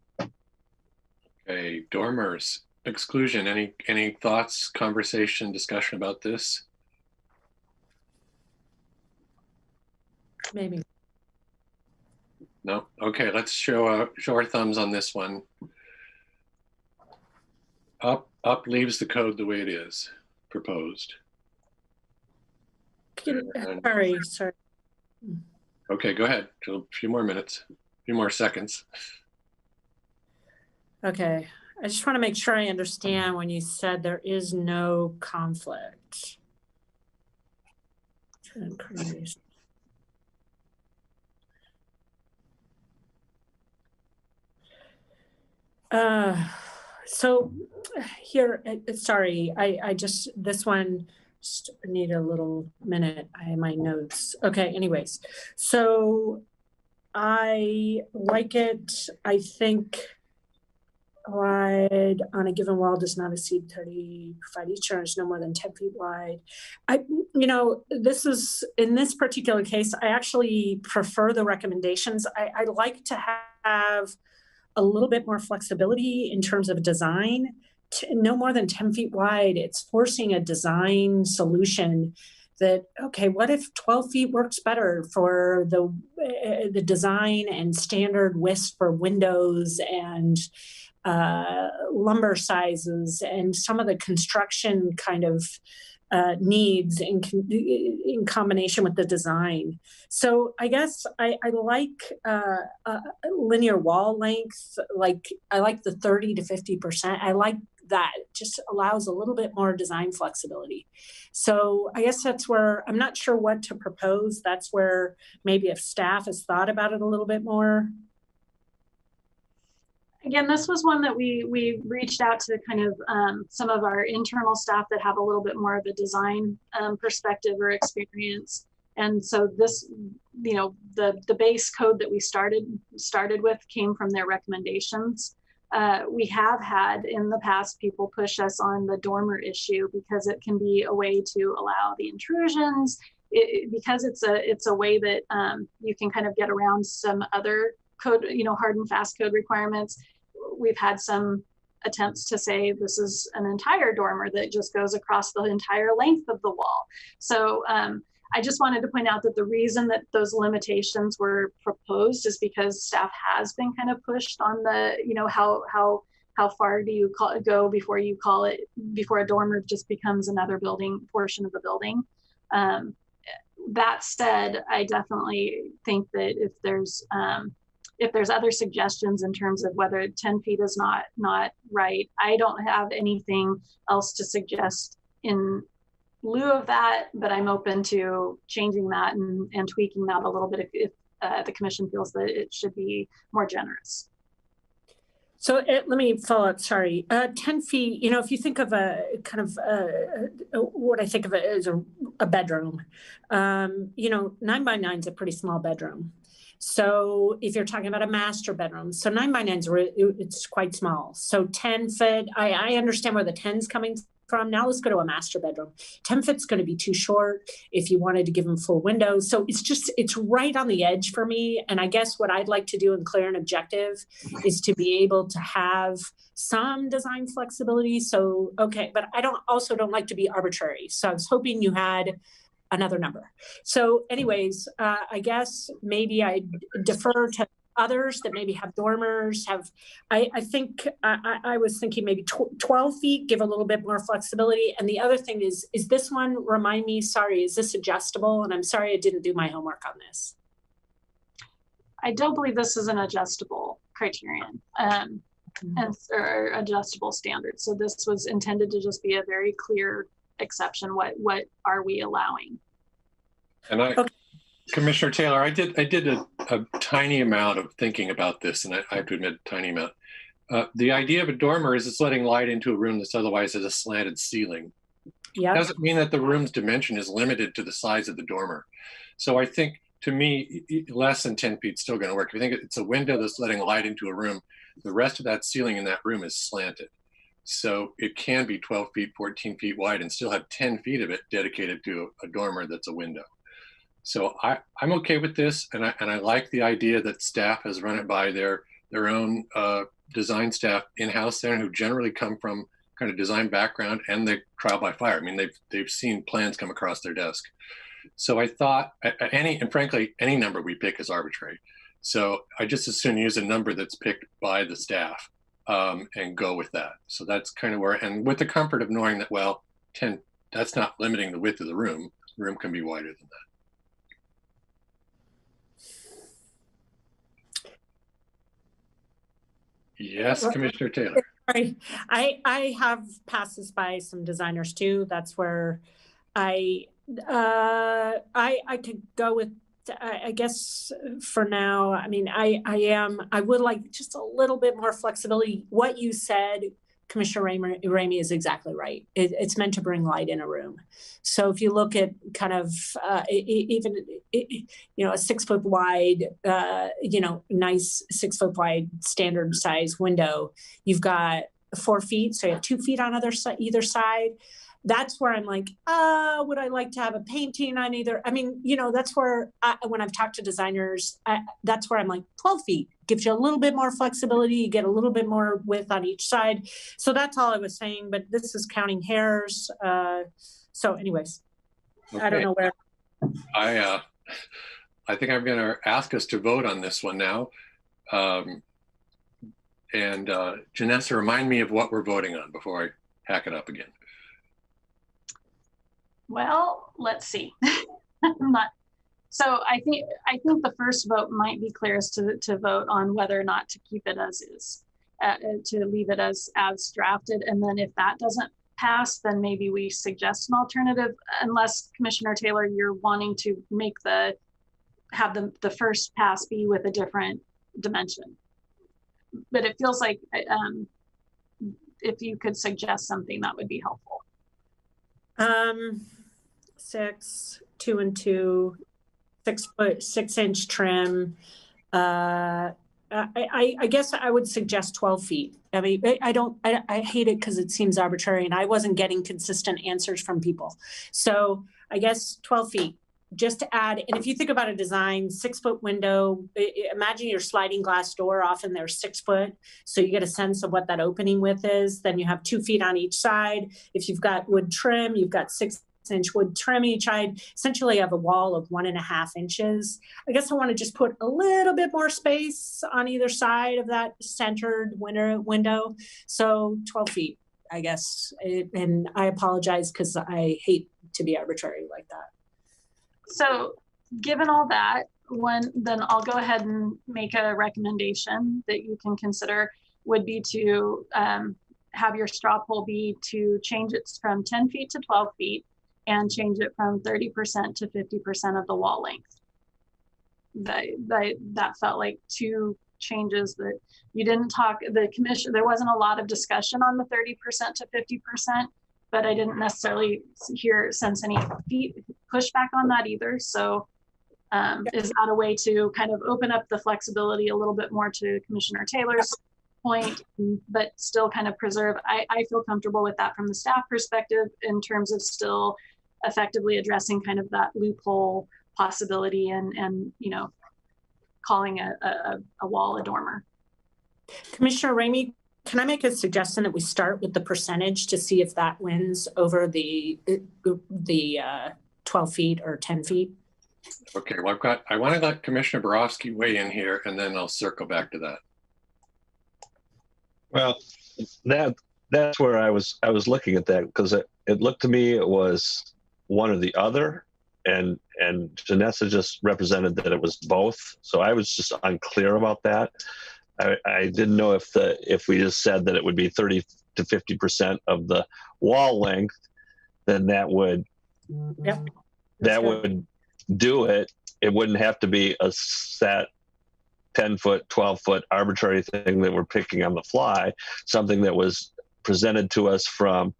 Okay, dormers exclusion. Any thoughts, conversation, discussion about this? Maybe. No. Okay, let's show our thumbs on this one. Up leaves the code the way it is proposed. Sorry. Okay, go ahead. A few more minutes, a few more seconds. Okay, I just want to make sure I understand when you said there is no conflict. So here, sorry, I just, this one, just need a little minute. I have my notes. Okay, anyways, so I like it. I think wide on a given wall does not exceed 30, provide each turn is no more than 10 feet wide. This is, in this particular case, I actually prefer the recommendations. I like to have a little bit more flexibility in terms of design. No more than 10 feet wide, it's forcing a design solution that, okay, what if 12 feet works better for the design and standard widths for windows and lumber sizes and some of the construction kind of needs in combination with the design. So I guess I like linear wall length. I like the 30 to 50%. I like that. It just allows a little bit more design flexibility. So I guess that's where I'm not sure what to propose. That's where maybe if staff has thought about it a little bit more. Again, this was one that we reached out to kind of some of our internal staff that have a little bit more of a design perspective or experience. And so this, you know, the base code that we started with came from their recommendations. We have had in the past people push us on the dormer issue because it can be a way to allow the intrusions. Because it's a way that you can kind of get around some other code, you know, hard and fast code requirements. We've had some attempts to say this is an entire dormer that just goes across the entire length of the wall. So I just wanted to point out that the reason that those limitations were proposed is because staff has been kind of pushed on the, you know, how far do you go before a dormer just becomes another building portion of the building. That said, I definitely think that if there's other suggestions in terms of whether 10 feet is not right, I don't have anything else to suggest in lieu of that, but I'm open to changing that and tweaking that a little bit if the commission feels that it should be more generous. So let me follow up, sorry. 10 feet, you know, if you think of a kind of what I think of it as a bedroom, you know, 9 by 9 is a pretty small bedroom. So if you're talking about a master bedroom, so 9 by 9 it's quite small. So 10 foot, I understand where the 10's coming from. Now let's go to a master bedroom. 10 foot's going to be too short if you wanted to give them full windows. So it's right on the edge for me. And I guess what I'd like to do in Clear and Objective is to be able to have some design flexibility. So, okay, but I don't like to be arbitrary. So I was hoping you had another number. So anyways, I guess maybe I defer to others that maybe have dormers, I think I was thinking maybe 12 feet, give a little bit more flexibility. And the other thing is this one, remind me, sorry, is this adjustable? And I'm sorry I didn't do my homework on this. I don't believe this is an adjustable criterion or adjustable standard. So this was intended to just be a very clear exception. What are we allowing? And Commissioner Taylor, I did a tiny amount of thinking about this, and I have to admit, a tiny amount. The idea of a dormer is it's letting light into a room that's otherwise has a slanted ceiling. Yeah. Doesn't mean that the room's dimension is limited to the size of the dormer. So I think, to me, less than 10 feet is still going to work. If you think it's a window that's letting light into a room, the rest of that ceiling in that room is slanted. So it can be 12 feet, 14 feet wide and still have 10 feet of it dedicated to a dormer that's a window. So I'm okay with this, and I like the idea that staff has run it by their own design staff in-house there, who generally come from kind of design background and the trial by fire. I mean, they've seen plans come across their desk. So I thought frankly, any number we pick is arbitrary. So I just as soon use a number that's picked by the staff and go with that. So that's kind of where, and with the comfort of knowing that, well, 10, that's not limiting the width of the room. The room can be wider than that. Yes, Commissioner Taylor. Sorry, I have passed this by some designers too. That's where I could go with, I guess for now, I mean, I would like just a little bit more flexibility. What you said, Commissioner Ramey, is exactly right. It's meant to bring light in a room. So if you look at kind of even, you know, a 6 foot wide, you know, nice 6 foot wide standard size window, you've got 4 feet. So you have 2 feet on either side. That's where I'm like, would I like to have a painting on either? I mean, you know, that's where when I've talked to designers, that's where I'm like 12 feet gives you a little bit more flexibility. You get a little bit more width on each side. So that's all I was saying, but this is counting hairs. So anyways, okay. I don't know where. I think I'm going to ask us to vote on this one now. And Janessa, remind me of what we're voting on before I hack it up again. Well, let's see. So I think the first vote might be clearest to vote on whether or not to keep it as is, to leave it as drafted. And then if that doesn't pass, then maybe we suggest an alternative, unless Commissioner Taylor, you're wanting to have the first pass be with a different dimension. but it feels like if you could suggest something, that would be helpful. 6, 2 and 2, 6 foot, 6-inch trim. I guess I would suggest 12 feet. I mean, I hate it because it seems arbitrary and I wasn't getting consistent answers from people. So I guess 12 feet, just to add. And if you think about a design, 6-foot window, imagine your sliding glass door, often they're 6 foot. So you get a sense of what that opening width is. Then you have 2 feet on each side. If you've got wood trim, you've got 6-inch wood trim each side. Essentially you have a wall of 1.5 inches. I guess I want to just put a little bit more space on either side of that centered window. So 12 feet, I guess. And I apologize because I hate to be arbitrary like that. So given all that, then I'll go ahead and make a recommendation that you can consider would be to have your straw poll be to change it from 10 feet to 12 feet and change it from 30% to 50% of the wall length. That felt like 2 changes that you didn't talk, the commission, there wasn't a lot of discussion on the 30% to 50%, but I didn't necessarily sense any pushback on that either. So is that a way to kind of open up the flexibility a little bit more to Commissioner Taylor's point, but still kind of preserve? I feel comfortable with that from the staff perspective in terms of still effectively addressing kind of that loophole possibility and you know, calling a wall a dormer. Commissioner Ramey, can I make a suggestion that we start with the percentage to see if that wins over the 12 feet or 10 feet? Okay, well, I want to let Commissioner Borowski weigh in here, and then I'll circle back to that. Well, that's where I was looking at that, because it looked to me it was one or the other, and Janessa just represented that it was both. So I was just unclear about that. I didn't know if we just said that it would be 30 to 50% of the wall length, then that would would do it. It wouldn't have to be a set 10-foot, 12-foot arbitrary thing that we're picking on the fly, something that was presented to us from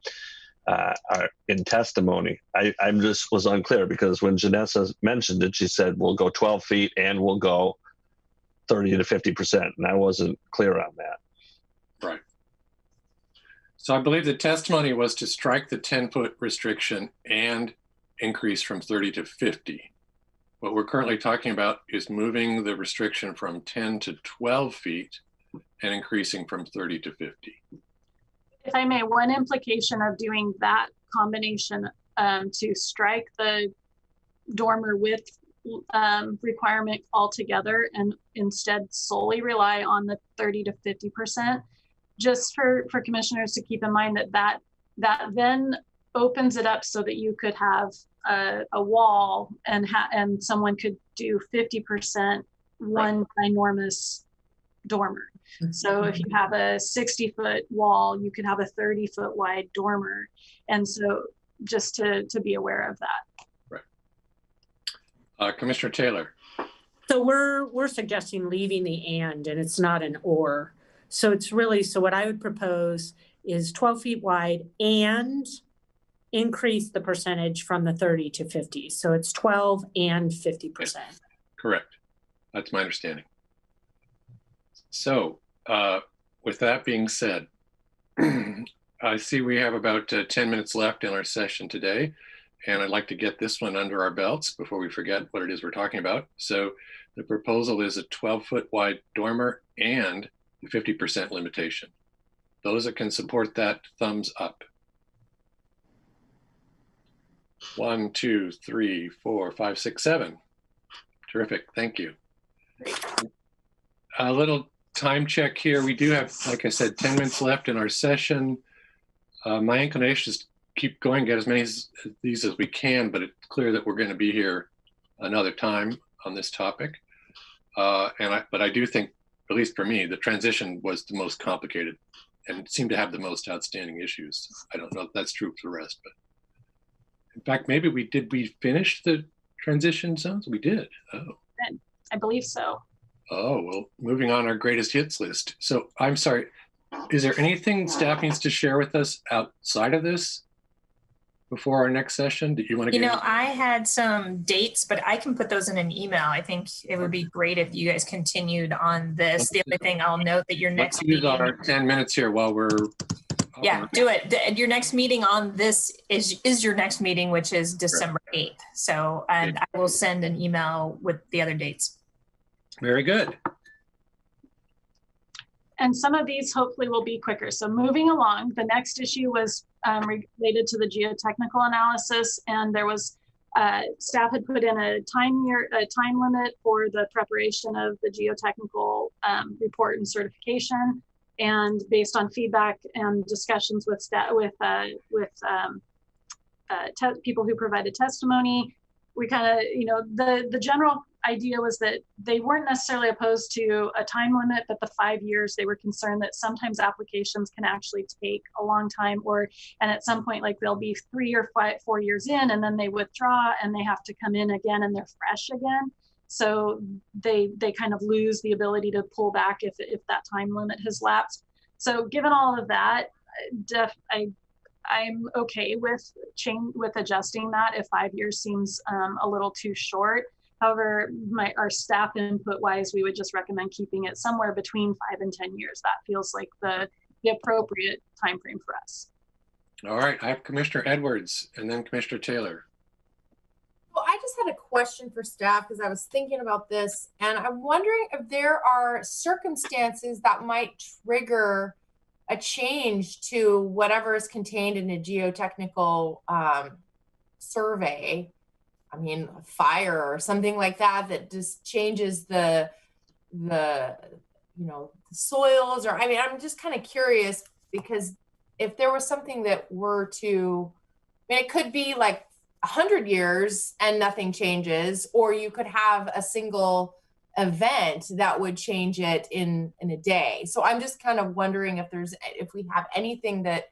in testimony. I just was unclear, because when Janessa mentioned it, she said, we'll go 12 feet and we'll go 30 to 50%. And I wasn't clear on that. Right. So I believe the testimony was to strike the 10-foot restriction and increase from 30 to 50. What we're currently talking about is moving the restriction from 10 to 12 feet and increasing from 30 to 50. If I may, one implication of doing that combination to strike the dormer width requirement altogether and instead solely rely on the 30 to 50%, just for commissioners to keep in mind that then opens it up so that you could have a wall and someone could do 50% one ginormous dormer. So if you have a 60-foot wall, you could have a 30-foot wide dormer. And so just to be aware of that. Right. Commissioner Taylor. So we're suggesting leaving the and it's not an or. So it's really, so what I would propose is 12 feet wide and increase the percentage from the 30 to 50. So it's 12 and 50%. Yes, correct. That's my understanding. So with that being said, I see we have about 10 minutes left in our session today, and I'd like to get this one under our belts before we forget what it is we're talking about. So the proposal is a 12-foot wide dormer and a 50% limitation. Those that can support that, thumbs up. 1, 2, 3, 4, 5, 6, 7. Terrific, thank you. A little time check here. We do have, like I said, 10 minutes left in our session. My inclination is to keep going, get as many of these as we can, but it's clear that we're going to be here another time on this topic. But I do think, at least for me, the transition was the most complicated and seemed to have the most outstanding issues. I don't know if that's true for the rest, but in fact, maybe we finish the transition zones? We did. Oh. I believe so. Oh, well, moving on our greatest hits list. So I'm sorry, is there anything staff needs to share with us outside of this before our next session? Do you want to You get know, I had some dates, but I can put those in an email. I think it would be great if you guys continued on this. The only thing I'll note that your next Let's use meeting, our 10 minutes here while we're yeah, do it. Your next meeting on this is your next meeting, which is December 8th. So, and I will send an email with the other dates. Very good. And some of these hopefully will be quicker. So moving along, the next issue was related to the geotechnical analysis, and there was staff had put in a time limit for the preparation of the geotechnical report and certification. And based on feedback and discussions with people who provided testimony, we kind of, you know, the general idea was that they weren't necessarily opposed to a time limit, but the 5 years, they were concerned that sometimes applications can actually take a long time, and at some point, like they'll be 3 or 4 years in, and then they withdraw and they have to come in again and they're fresh again. So they kind of lose the ability to pull back if that time limit has lapsed. So given all of that, I'm okay with adjusting that if 5 years seems a little too short. However, our staff input wise, we would just recommend keeping it somewhere between 5 and 10 years. That feels like the appropriate time frame for us. All right, I have Commissioner Edwards and then Commissioner Taylor. Well, I just had a question for staff because I was thinking about this, and I'm wondering if there are circumstances that might trigger a change to whatever is contained in a geotechnical survey. I mean, fire or something like that just changes the soils, or I mean, I'm just kind of curious because if there was something that were to, I mean, it could be like 100 years and nothing changes, or you could have a single event that would change it in a day. So I'm just kind of wondering if we have anything that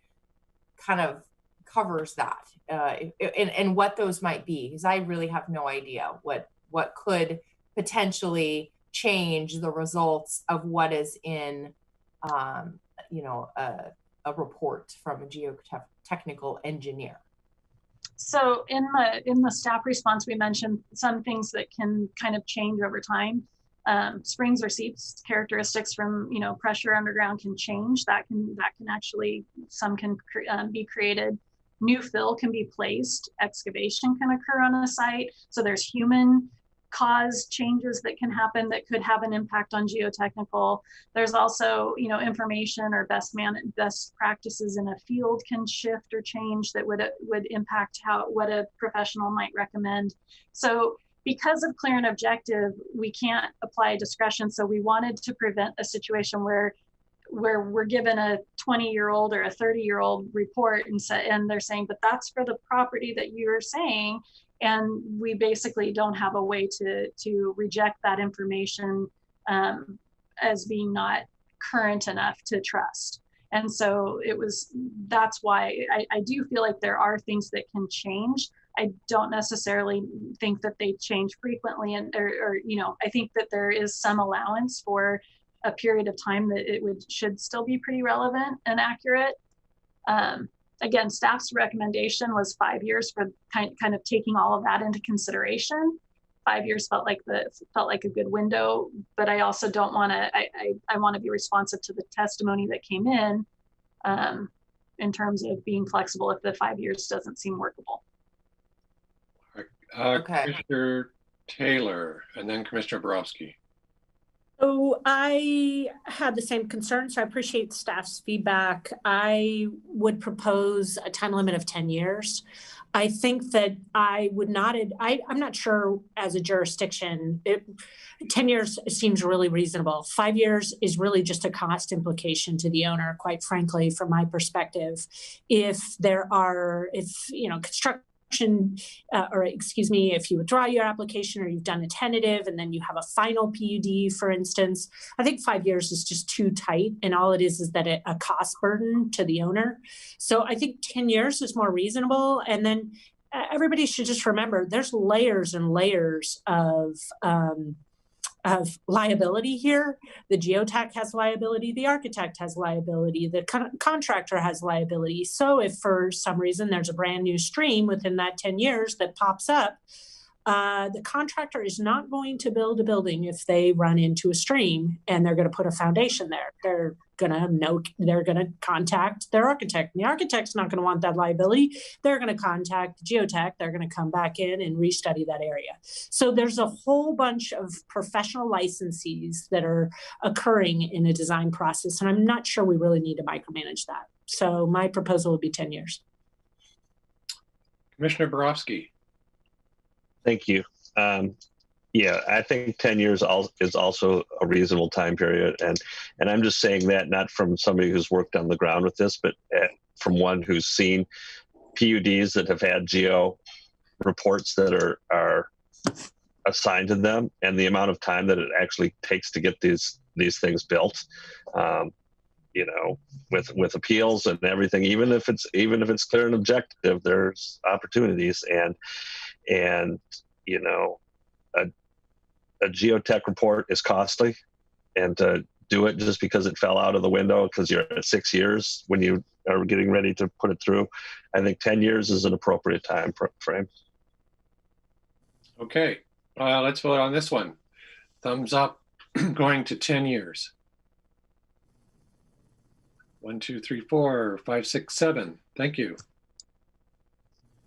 kind of covers that and what those might be, because I really have no idea what could potentially change the results of what is in a report from a geotechnical engineer. So in the staff response, we mentioned some things that can kind of change over time. Springs or seeps characteristics from pressure underground can change. That can actually, some can be created. New fill can be placed. Excavation can occur on a site. So there's human caused changes that can happen that could have an impact on geotechnical. There's also, information or best practices in a field can shift or change that would impact what a professional might recommend. So because of clear and objective, we can't apply discretion. So we wanted to prevent a situation where we're given a 20-year-old or a 30-year-old report and they're saying, but that's for the property that you're saying. And we basically don't have a way to reject that information as being not current enough to trust. And so that's why I do feel like there are things that can change. I don't necessarily think that they change frequently, I think that there is some allowance for a period of time that should still be pretty relevant and accurate. Again, staff's recommendation was 5 years for kind of taking all of that into consideration. 5 years felt like a good window, but I also don't want to. I want to be responsive to the testimony that came in terms of being flexible if the 5 years doesn't seem workable. Okay. Commissioner Taylor and then Commissioner Borowski. So I had the same concern, so I appreciate staff's feedback. I would propose a time limit of 10 years. I think that I would not, I'm not sure as a jurisdiction, 10 years seems really reasonable. 5 years is really just a cost implication to the owner, quite frankly, from my perspective. If if you withdraw your application or you've done a tentative and then you have a final PUD, for instance, I think 5 years is just too tight. And all it is that a cost burden to the owner. So I think 10 years is more reasonable. And then everybody should just remember there's layers and layers of of liability here. The geotech has liability, the architect has liability, the contractor has liability. So if for some reason there's a brand new stream within that 10 years that pops up, the contractor is not going to build a building if they run into a stream and they're going to put a foundation there. They're going to contact their architect. And the architect's not going to want that liability. They're going to contact geotech. They're going to come back in and restudy that area. So there's a whole bunch of professional licensees that are occurring in a design process. And I'm not sure we really need to micromanage that. So my proposal would be 10 years. Commissioner Borofsky. Thank you. Yeah, I think 10 years is also a reasonable time period. And I'm just saying that not from somebody who's worked on the ground with this, but from one who's seen PUDs that have had geo reports that are assigned to them, and the amount of time that it actually takes to get these things built. You know, with appeals and everything, even if it's clear and objective, there's opportunities, and you know, a geotech report is costly, and to do it just because it fell out of the window because you're at 6 years when you are getting ready to put it through, I think 10 years is an appropriate time frame. Okay, let's vote on this one. Thumbs up, going to 10 years. 1, 2, 3, 4, 5, 6, 7. Thank you.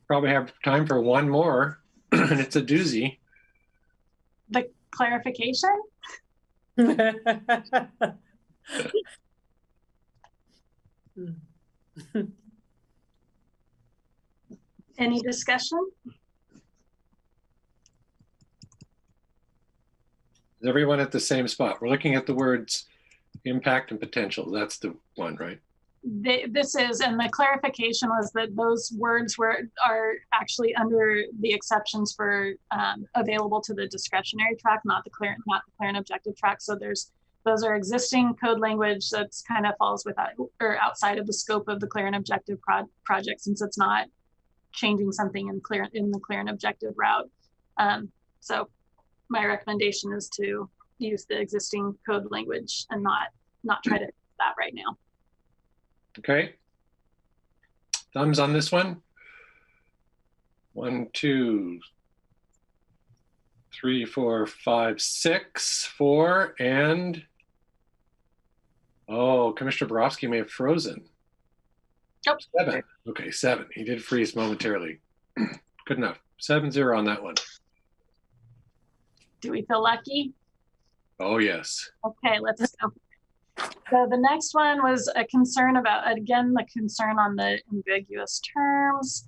Probably have time for one more, and it's a doozy. The clarification? Any discussion? Is everyone at the same spot? We're looking at the words impact and potential. That's the one, right? This is, and the clarification was that those words are actually under the exceptions for available to the discretionary track, not the clear and objective track. So those are existing code language that's kind of falls without or outside of the scope of the clear and objective project, since it's not changing something in the clear and objective route. So my recommendation is to use the existing code language and not try to do that right now. Okay. Thumbs on this one. 1, 2, 3, 4, 5, 6, 4, and oh, Commissioner Borofsky may have frozen. Nope. 7. Okay, 7. He did freeze momentarily. Good enough. 7-0 on that one. Do we feel lucky? Oh, yes. Okay, let's go. So the next one was a concern about, again, the concern on the ambiguous terms,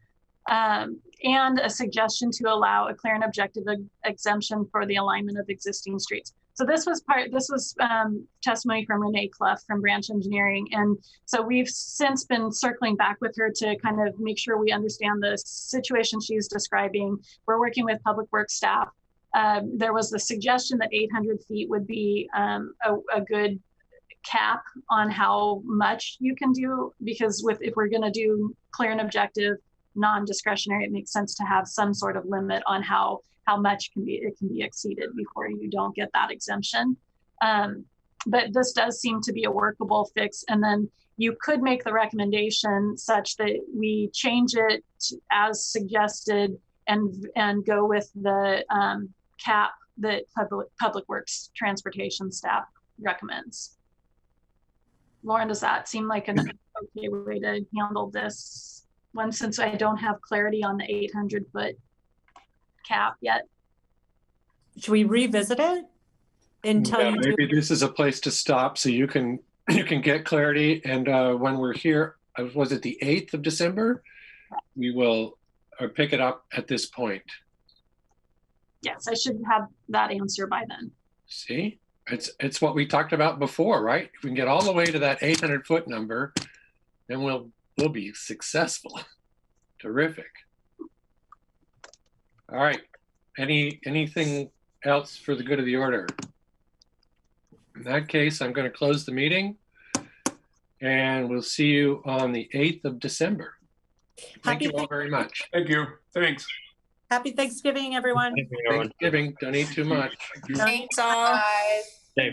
and a suggestion to allow a clear and objective exemption for the alignment of existing streets. So this was testimony from Renee Clough from Branch Engineering. And so we've since been circling back with her to kind of make sure we understand the situation she's describing. We're working with Public Works staff. There was the suggestion that 800 feet would be a good cap on how much you can do, because if we're going to do clear and objective non-discretionary, it makes sense to have some sort of limit on how much it can be exceeded before you don't get that exemption. But this does seem to be a workable fix, and then you could make the recommendation such that we change it as suggested and go with the cap that Public Works transportation staff recommends. Lauren, does that seem like an okay way to handle this one, since I don't have clarity on the 800-foot cap yet? Should we revisit it until maybe this is a place to stop so you can get clarity, and when we're here, was it the 8th of December? We will pick it up at this point. Yes, I should have that answer by then. See? It's what we talked about before, right? If we can get all the way to that 800-foot number, then we'll be successful. Terrific. All right. Anything else for the good of the order? In that case, I'm going to close the meeting, and we'll see you on the 8th of December. Thank you all very much. Thank you. Thanks. Happy Thanksgiving, everyone. Thanksgiving. Don't eat too much. Thanks all. guys. Dave.